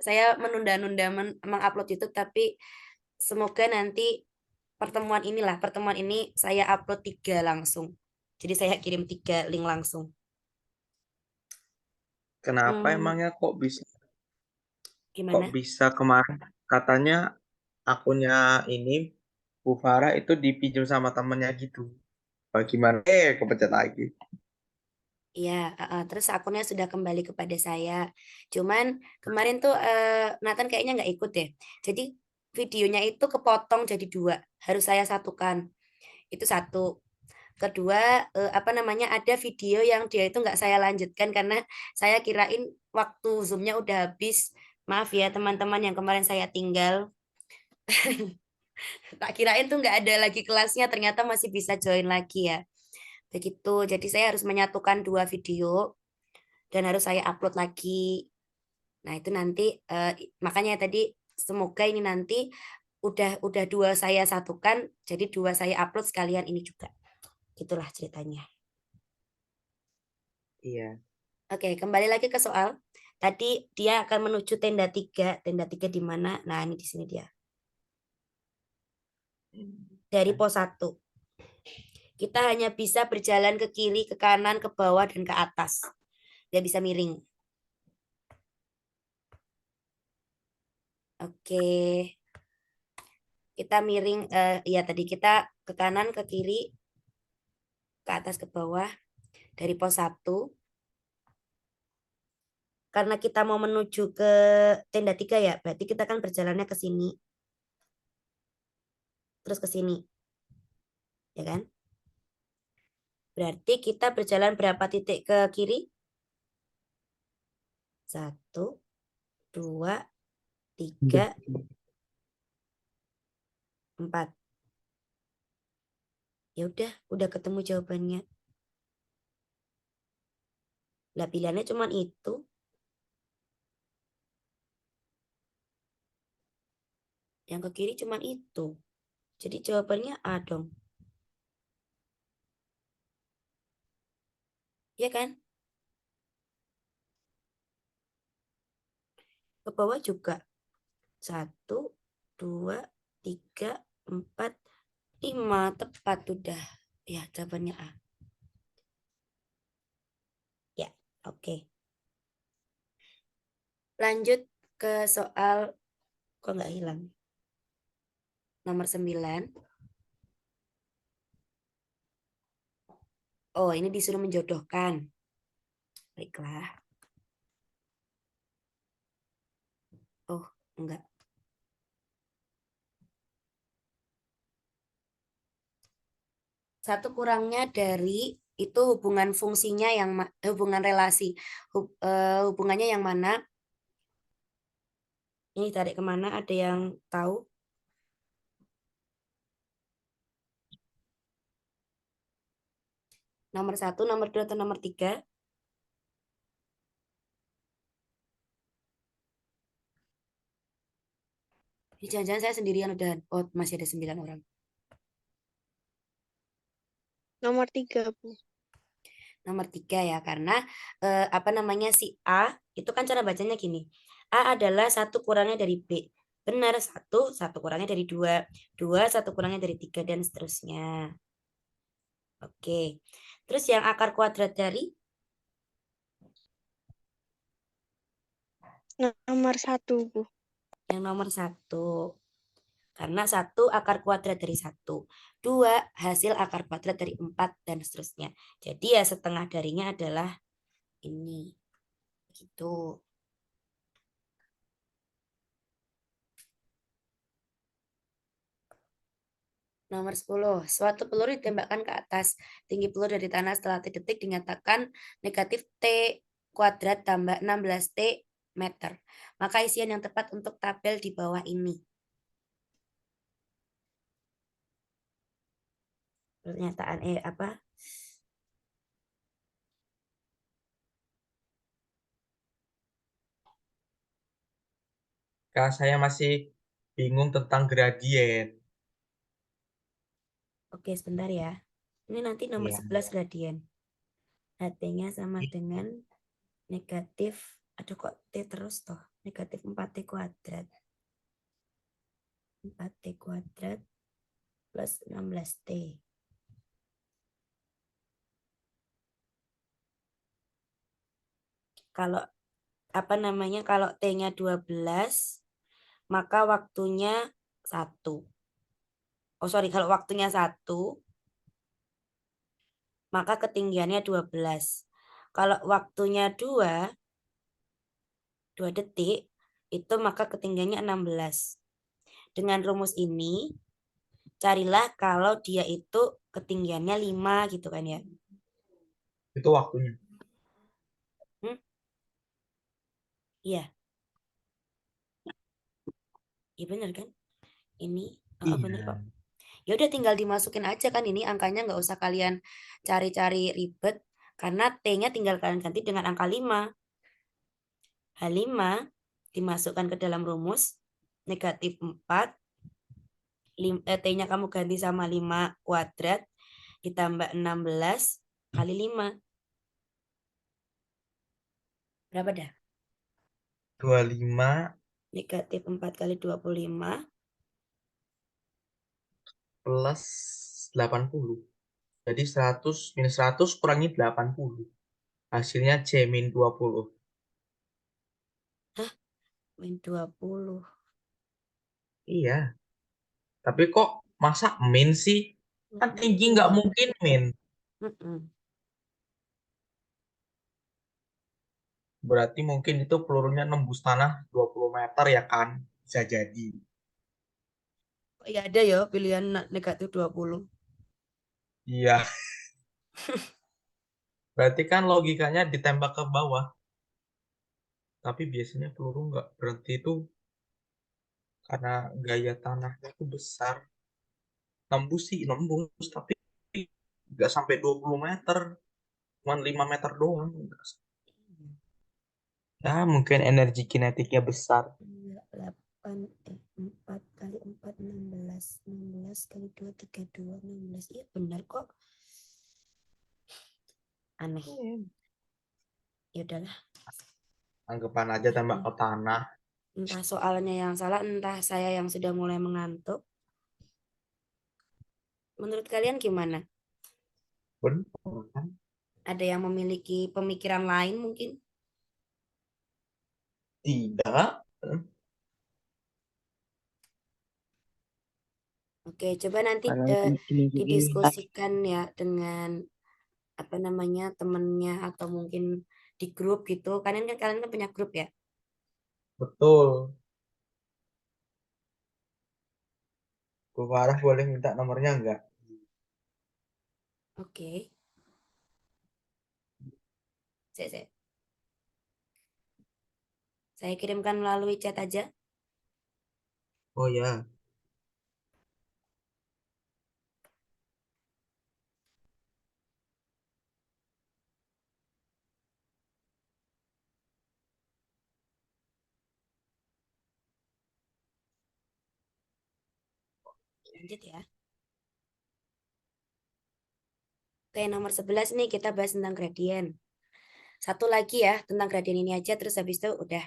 saya menunda-nunda mengupload YouTube, tapi semoga nanti pertemuan ini saya upload 3 langsung. Jadi saya kirim 3 link langsung.
Kenapa
Hmm,
emangnya kok
gimana?
bisa kemarin katanya akunnya ini Bu Farah itu dipinjam sama temennya gitu. Bagaimana? Kepencet lagi.
Iya, terus akunnya sudah kembali kepada saya. Cuman kemarin tuh Nathan kayaknya nggak ikut deh. Jadi videonya itu kepotong jadi 2. Harus saya satukan. Itu satu. Kedua, apa namanya, ada video yang dia itu nggak saya lanjutkan karena saya kirain waktu Zoom-nya udah habis. Maaf ya teman-teman yang kemarin saya tinggal. Tak kirain tuh nggak ada lagi kelasnya, ternyata masih bisa join lagi ya. Begitu, jadi saya harus menyatukan 2 video dan harus saya upload lagi. Nah, itu nanti makanya tadi semoga ini nanti udah 2 saya satukan, jadi 2 saya upload sekalian ini juga. Gitulah ceritanya.
Iya.
Oke, kembali lagi ke soal. Tadi dia akan menuju tenda 3. Tenda 3 di mana? Nah, ini di sini dia. Dari pos 1. Kita hanya bisa berjalan ke kiri, ke kanan, ke bawah, dan ke atas. Dia bisa miring. Oke. Kita miring, ya tadi kita ke kanan, ke kiri, ke atas, ke bawah. Dari pos 1. Karena kita mau menuju ke tenda 3 ya, berarti kita kan berjalannya ke sini. Terus ke sini. Ya kan? Berarti kita berjalan berapa titik ke kiri? 1, 2, 3, 4. Ya udah ketemu jawabannya. Lah pilihannya cuma itu. Yang ke kiri cuma itu. Jadi jawabannya A dong. Ya kan? Ke bawah juga. 1, 2, 3, 4, 5. Tepat udah. Ya, jawabannya A. Ya, oke. Lanjut ke soal, kok nggak hilang? Nomor 9. Oh, ini disuruh menjodohkan. Baiklah. Oh, enggak. Satu kurangnya dari itu hubungan fungsinya yang hubungan relasi. Hubungannya yang mana? Ini tarik kemana? Ada yang tahu? Nomor 1, nomor 2, atau nomor 3? Ini jangan-jangan saya sendirian udah. Oh, masih ada 9 orang.
Nomor 3, Bu.
Nomor 3 ya, karena apa namanya si A itu kan cara bacanya gini. A adalah 1 kurangnya dari B. Benar, 1 kurangnya dari 2. 2, 1 kurangnya dari 3, dan seterusnya. Oke. Terus yang akar kuadrat dari?
Nomor 1, Bu.
Yang nomor 1. Karena 1 akar kuadrat dari 1. 2 hasil akar kuadrat dari 4, dan seterusnya. Jadi ya setengah darinya adalah ini. Gitu. Nomor 10. Suatu peluru ditembakkan ke atas. Tinggi peluru dari tanah setelah T detik dinyatakan negatif T kuadrat tambah 16 T meter. Maka isian yang tepat untuk tabel di bawah ini. Pernyataan apa?
Kak, saya masih bingung tentang gradien.
Oke, sebentar ya. Ini nanti nomor
Iya.
11 gradien. HT-nya sama dengan negatif, aduh kok T terus toh. Negatif 4T kuadrat. 4T kuadrat plus 16T. Kalau apa namanya, kalau T-nya 12, maka waktunya 1. Oh sorry, kalau waktunya 1, maka ketinggiannya 12. Kalau waktunya 2 detik, itu maka ketinggiannya 16. Dengan rumus ini, carilah kalau dia itu ketinggiannya 5 gitu kan ya.
Itu waktunya.
Iya. Iya bener kan? Ini bener
Iya.
kok. Ya udah tinggal dimasukin aja kan, ini angkanya nggak usah kalian cari-cari ribet karena T-nya tinggal kalian ganti dengan angka 5. H5 dimasukkan ke dalam rumus negatif 4, T-nya kamu ganti sama 5 kuadrat ditambah 16 kali 5. Berapa dah?
25
Negatif 4 kali 25.
plus 80. Jadi 100 minus 100 kurangi 80. Hasilnya C min 20.
Min 20.
Iya. Tapi kok masa min sih? Kan tinggi nggak mungkin min. Berarti mungkin itu pelurunya nembus tanah 20 meter ya kan? Bisa jadi.
Ya ada ya pilihan negatif 20.
Iya. Berarti kan logikanya ditembak ke bawah. Tapi biasanya peluru nggak berhenti itu karena gaya tanahnya itu besar. Nembus sih, nembus. Tapi nggak sampai 20 meter. Cuma 5 meter doang. Ya, mungkin energi kinetiknya besar.
8, 4 kali 4, 16. 16 kali 2, 32, 16. Iya benar kok. Aneh. Ya udahlah.
Anggapan aja tembak ke tanah.
Entah soalnya yang salah, entah saya yang sudah mulai mengantuk. Menurut kalian gimana?
Benar kan?
Ada yang memiliki pemikiran lain mungkin?
Tidak.
Oke, coba nanti
Kalau ini
didiskusikan ya dengan apa namanya temennya atau mungkin di grup gitu. Kalian kan punya grup ya?
Betul. Bu Farah boleh minta nomornya enggak?
Oke. Saya kirimkan melalui chat aja.
Oh ya.
Lanjut ya. Oke, nomor 11 nih kita bahas tentang gradien. Satu lagi ya, tentang gradien ini aja, terus habis itu udah.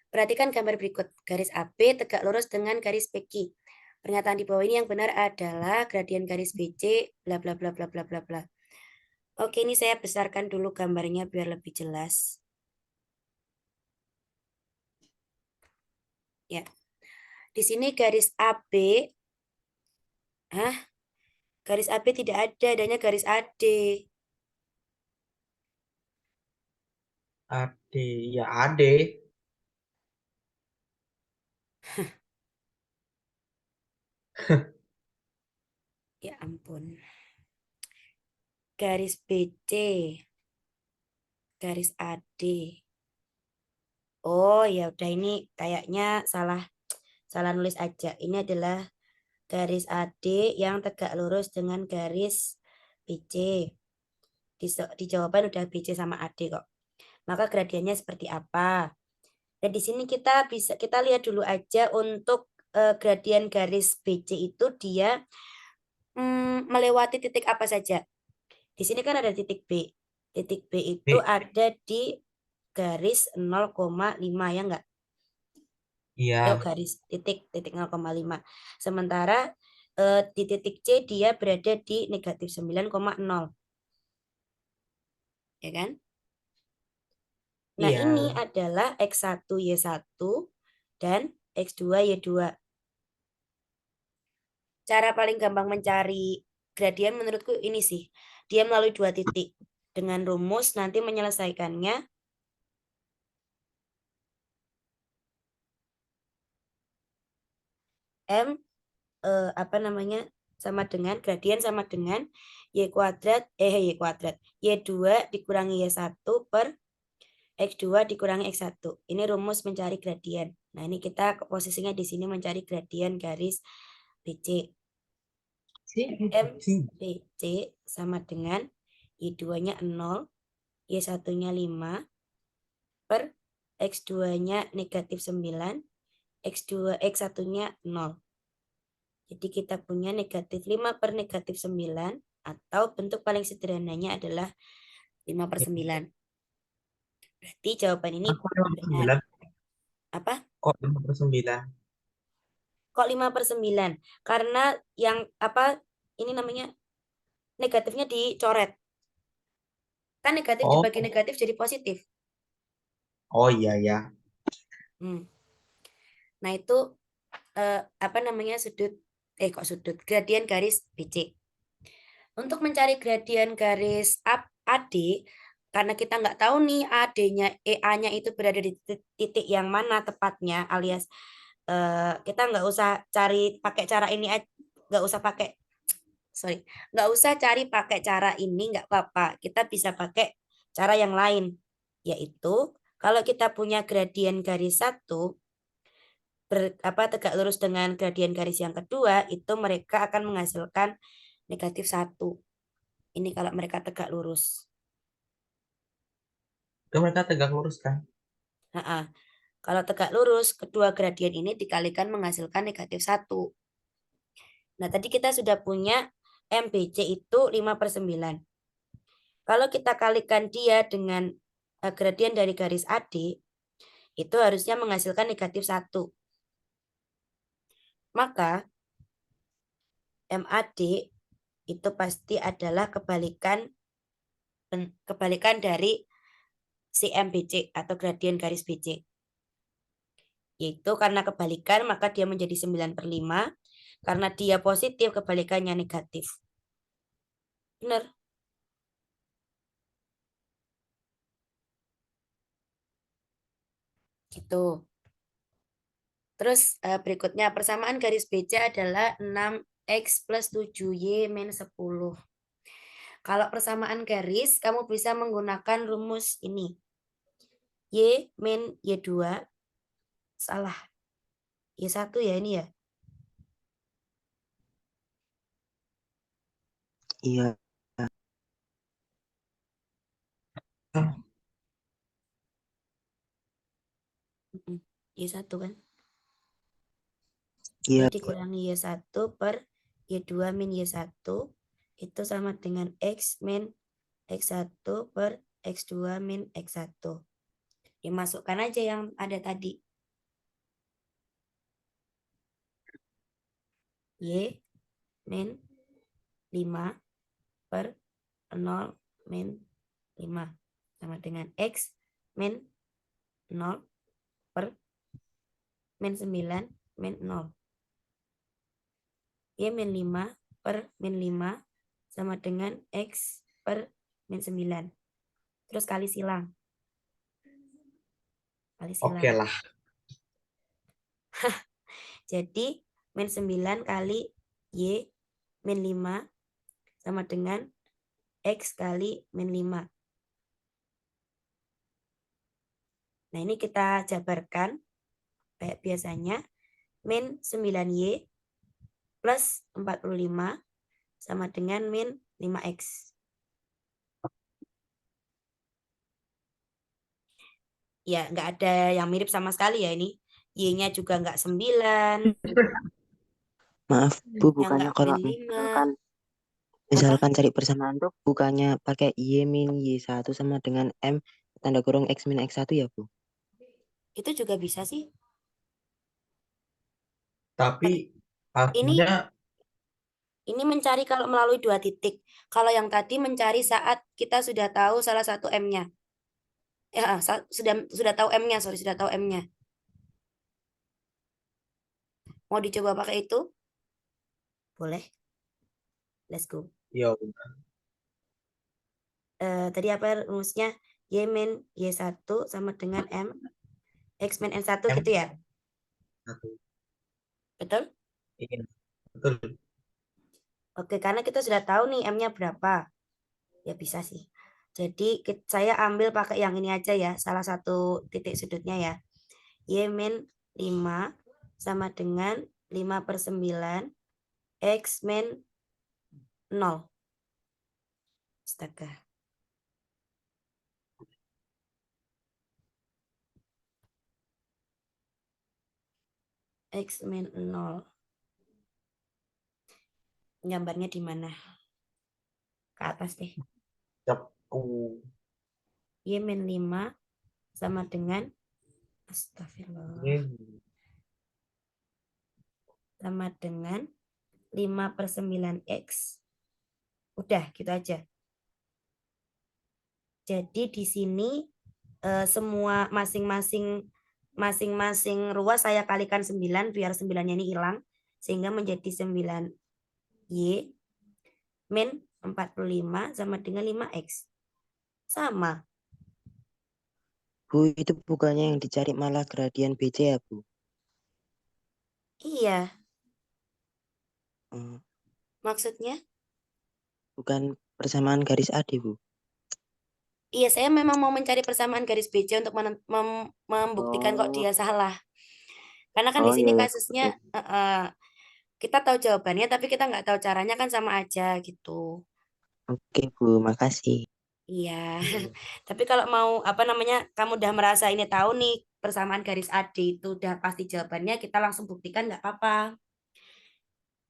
Perhatikan gambar berikut. Garis AB tegak lurus dengan garis PQ. Pernyataan di bawah ini yang benar adalah gradien garis BC, bla bla bla bla bla bla bla. Oke, ini saya besarkan dulu gambarnya biar lebih jelas. Ya. Di sini garis AB. Garis AB tidak ada, adanya garis AD.
Ade, ya Ade.
Ya ampun. Garis BC. Garis AD. Oh, ya udah ini kayaknya salah nulis aja. Ini adalah garis AD yang tegak lurus dengan garis BC. Di jawaban udah BC sama AD kok. Maka gradiennya seperti apa? Dan di sini kita lihat dulu aja untuk gradien garis BC itu dia melewati titik apa saja. Di sini kan ada titik B. Titik B itu
Nih,
ada di garis 0,5 ya enggak?
iya.
Garis titik 0,5. Sementara di titik C dia berada di negatif 9,0. Ya kan? Nah,
Iya.
ini adalah X1 Y1 dan X2 Y2. Cara paling gampang mencari gradien menurutku ini sih. Dia melalui 2 titik. Dengan rumus nanti menyelesaikannya M apa namanya sama dengan gradien sama dengan Y kuadrat Y2 dikurangi Y1 per X2 dikurangi X1. Ini rumus mencari gradien. Nah, ini kita posisinya di sini mencari gradien garis BC. M BC sama dengan Y2-nya 0, Y1-nya 5, per X2-nya negatif 9, X1-nya 0. Jadi kita punya negatif 5 per negatif 9, atau bentuk paling sederhananya adalah 5/9. Berarti jawaban ini
Kok 5/9?
benar. Apa?
Kok 5/9?
Kok 5/9? Karena yang apa ini namanya negatifnya dicoret. Kan negatif
Oh,
dibagi negatif jadi positif.
oh iya ya.
Nah, itu apa namanya sudut gradien garis BC. Untuk mencari gradien garis AD, karena kita nggak tahu nih AD-nya, EA-nya itu berada di titik yang mana tepatnya, alias kita nggak usah cari pakai cara ini, nggak usah cari pakai cara ini, nggak apa-apa. Kita bisa pakai cara yang lain, yaitu kalau kita punya gradien garis 1 tegak lurus dengan gradien garis yang kedua, itu mereka akan menghasilkan negatif 1. Ini kalau mereka tegak lurus.
Itu mereka tegak lurus kan?
Nah, kalau tegak lurus, kedua gradien ini dikalikan menghasilkan negatif 1. Nah, tadi kita sudah punya MBC itu 5/9. Kalau kita kalikan dia dengan gradien dari garis AD, itu harusnya menghasilkan negatif 1. Maka MAD itu pasti adalah kebalikan dari si MBC atau gradien garis BC. Yaitu karena kebalikan maka dia menjadi 9/5. Karena dia positif kebalikannya negatif. Benar? Gitu. Terus berikutnya persamaan garis BC adalah 6X plus 7Y minus 10. Kalau persamaan garis, kamu bisa menggunakan rumus ini. Y min Y2. Salah. Y1 ya ini ya?
Iya.
Y1 kan?
Iya.
Y dikurangi Y1 per Y2 min Y1 itu sama dengan X min X1 per X2 min X1. Dimasukkan aja yang ada tadi. Y min 5 per 0 min 5 sama dengan X min 0 per min 9 min 0. Y min 5 per min 5 sama dengan X per min 9. Terus kali silang.
Oke lah.
Jadi min 9 kali Y min 5 sama dengan X kali min 5. Nah, ini kita jabarkan kayak biasanya. Min 9Y plus 45 sama dengan min 5X. Ya, nggak ada yang mirip sama sekali ya ini. Y-nya juga nggak 9.
Maaf Bu,
Yang
bukannya
nggak
kalau
min 5.
misalkan cari persamaan tuh bukannya pakai Y min Y1 sama dengan M tanda kurung X min X1 ya Bu?
Itu juga bisa sih.
Tapi
Ini
hasilnya
Ini mencari kalau melalui 2 titik. Kalau yang tadi mencari saat kita sudah tahu salah satu M-nya. Sudah tahu M-nya, sorry, sudah tahu M-nya. Mau dicoba pakai itu? Boleh. Let's go.
Ya,
Tadi apa rumusnya? Y min Y1 sama dengan M X min N1
M.
gitu ya?
Satu.
Betul?
Iya, betul.
Oke, karena kita sudah tahu nih M-nya berapa. Ya bisa sih. Jadi saya ambil pakai yang ini aja ya, salah satu titik sudutnya ya. Y min 5 sama dengan 5/9 X min 0. Astaga. X min 0. Gambarnya di mana? Ke atas deh.
Yap.
Y min 5 sama dengan astagfirullah. Sama dengan 5/9 X. Udah, gitu aja. Jadi di sini semua masing-masing ruas saya kalikan 9 biar 9-nya ini hilang. Sehingga menjadi 9Y min 45 sama dengan 5X. Sama.
Bu, itu bukannya yang dicari malah gradian BC ya, Bu?
Iya,
Eh,
maksudnya?
bukan persamaan garis AD, Bu.
Iya, saya memang mau mencari persamaan garis BC untuk membuktikan kok
Oh,
dia salah. Karena kan di
oh
sini
iya,
kasusnya kita tahu jawabannya tapi kita nggak tahu caranya kan sama aja gitu.
oke, Bu, makasih.
Iya. Tapi kalau mau apa namanya kamu udah merasa ini tahu nih persamaan garis AD itu udah pasti jawabannya kita langsung buktikan nggak apa-apa.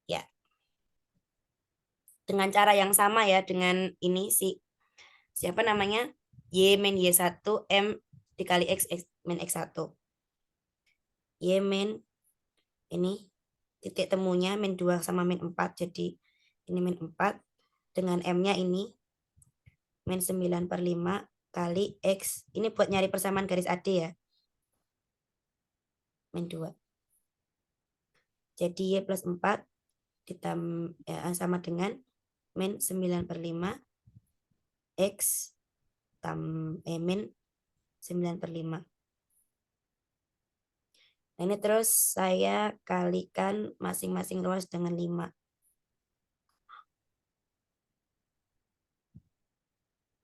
Ya, dengan cara yang sama ya dengan ini siapa namanya? Y min Y1 M dikali X min X1. Y min ini titik temunya min 2 sama min 4 jadi ini min 4 dengan M-nya ini min 9/5 kali X. Ini buat nyari persamaan garis AD ya. Min 2. Jadi Y plus 4 sama dengan min 9/5 X min 9/5. Nah, ini terus saya kalikan masing-masing ruas dengan 5.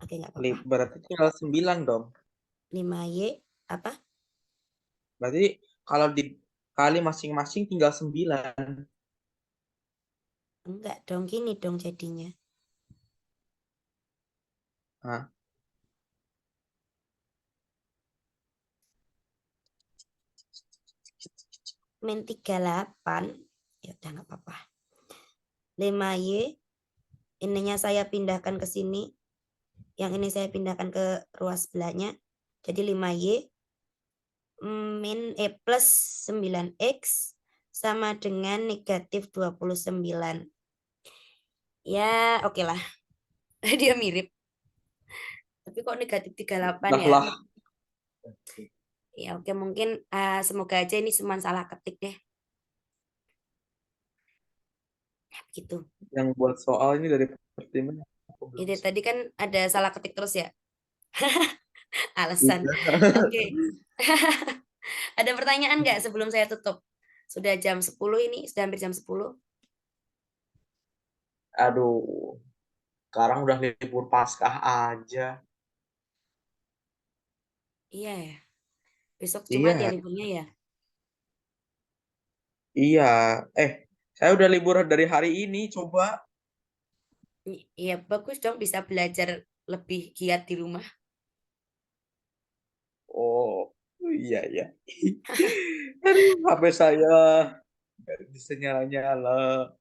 Oke, nggak apa-apa.
Berarti tinggal 9 dong.
5Y apa?
Berarti kalau dikali masing-masing tinggal 9.
Enggak dong, gini dong jadinya.
Hah?
Min 38. Ya udah nggak apa-apa. 5Y ininya saya pindahkan ke sini. Yang ini saya pindahkan ke ruas sebelahnya. Jadi 5Y plus 9X sama dengan negatif 29. Ya, oke lah. Dia mirip. Tapi kok negatif 38 ya?
Lah.
Ya, oke mungkin semoga aja ini cuma salah ketik deh. Gitu.
Yang buat soal ini dari pertimbangan.
Itu tadi kan ada salah ketik terus ya. Alasan. Oke. Ada pertanyaan nggak sebelum saya tutup? Sudah jam 10 ini, sudah hampir jam 10.
Aduh. Sekarang udah libur Paskah aja.
Iya ya. Besok Jumat ya
Iya.
liburnya ya.
Iya. Saya udah libur dari hari ini. Coba.
Iya bagus dong bisa belajar lebih giat di rumah.
Oh, iya ya. HP saya nggak bisa nyala-nyala.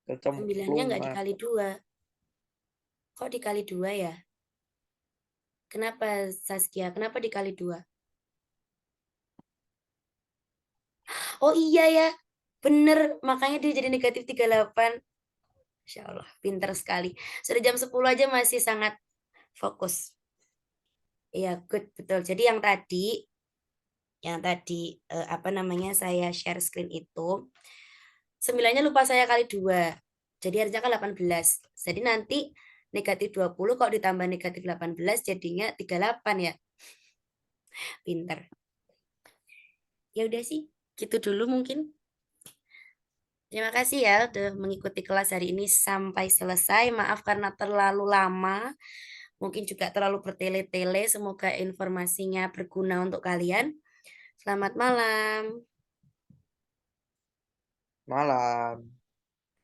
9-nya nggak
Kecemplungan.
dikali 2. Kok dikali 2 ya? Kenapa Saskia? Kenapa dikali 2? Oh iya ya. Bener, makanya dia jadi negatif 38. Masya Allah, pinter sekali. Sudah jam 10 aja masih sangat fokus. Iya, good, betul. Jadi yang tadi apa namanya saya share screen itu 9-nya lupa saya kali 2. Jadi harusnya kan 18. Jadi nanti negatif 20 kok ditambah negatif 18 jadinya 38 ya. Pinter. Ya udah sih, gitu dulu mungkin. Terima kasih ya udah mengikuti kelas hari ini sampai selesai. Maaf karena terlalu lama. Mungkin juga terlalu bertele-tele. Semoga informasinya berguna untuk kalian. Selamat malam.
Malam.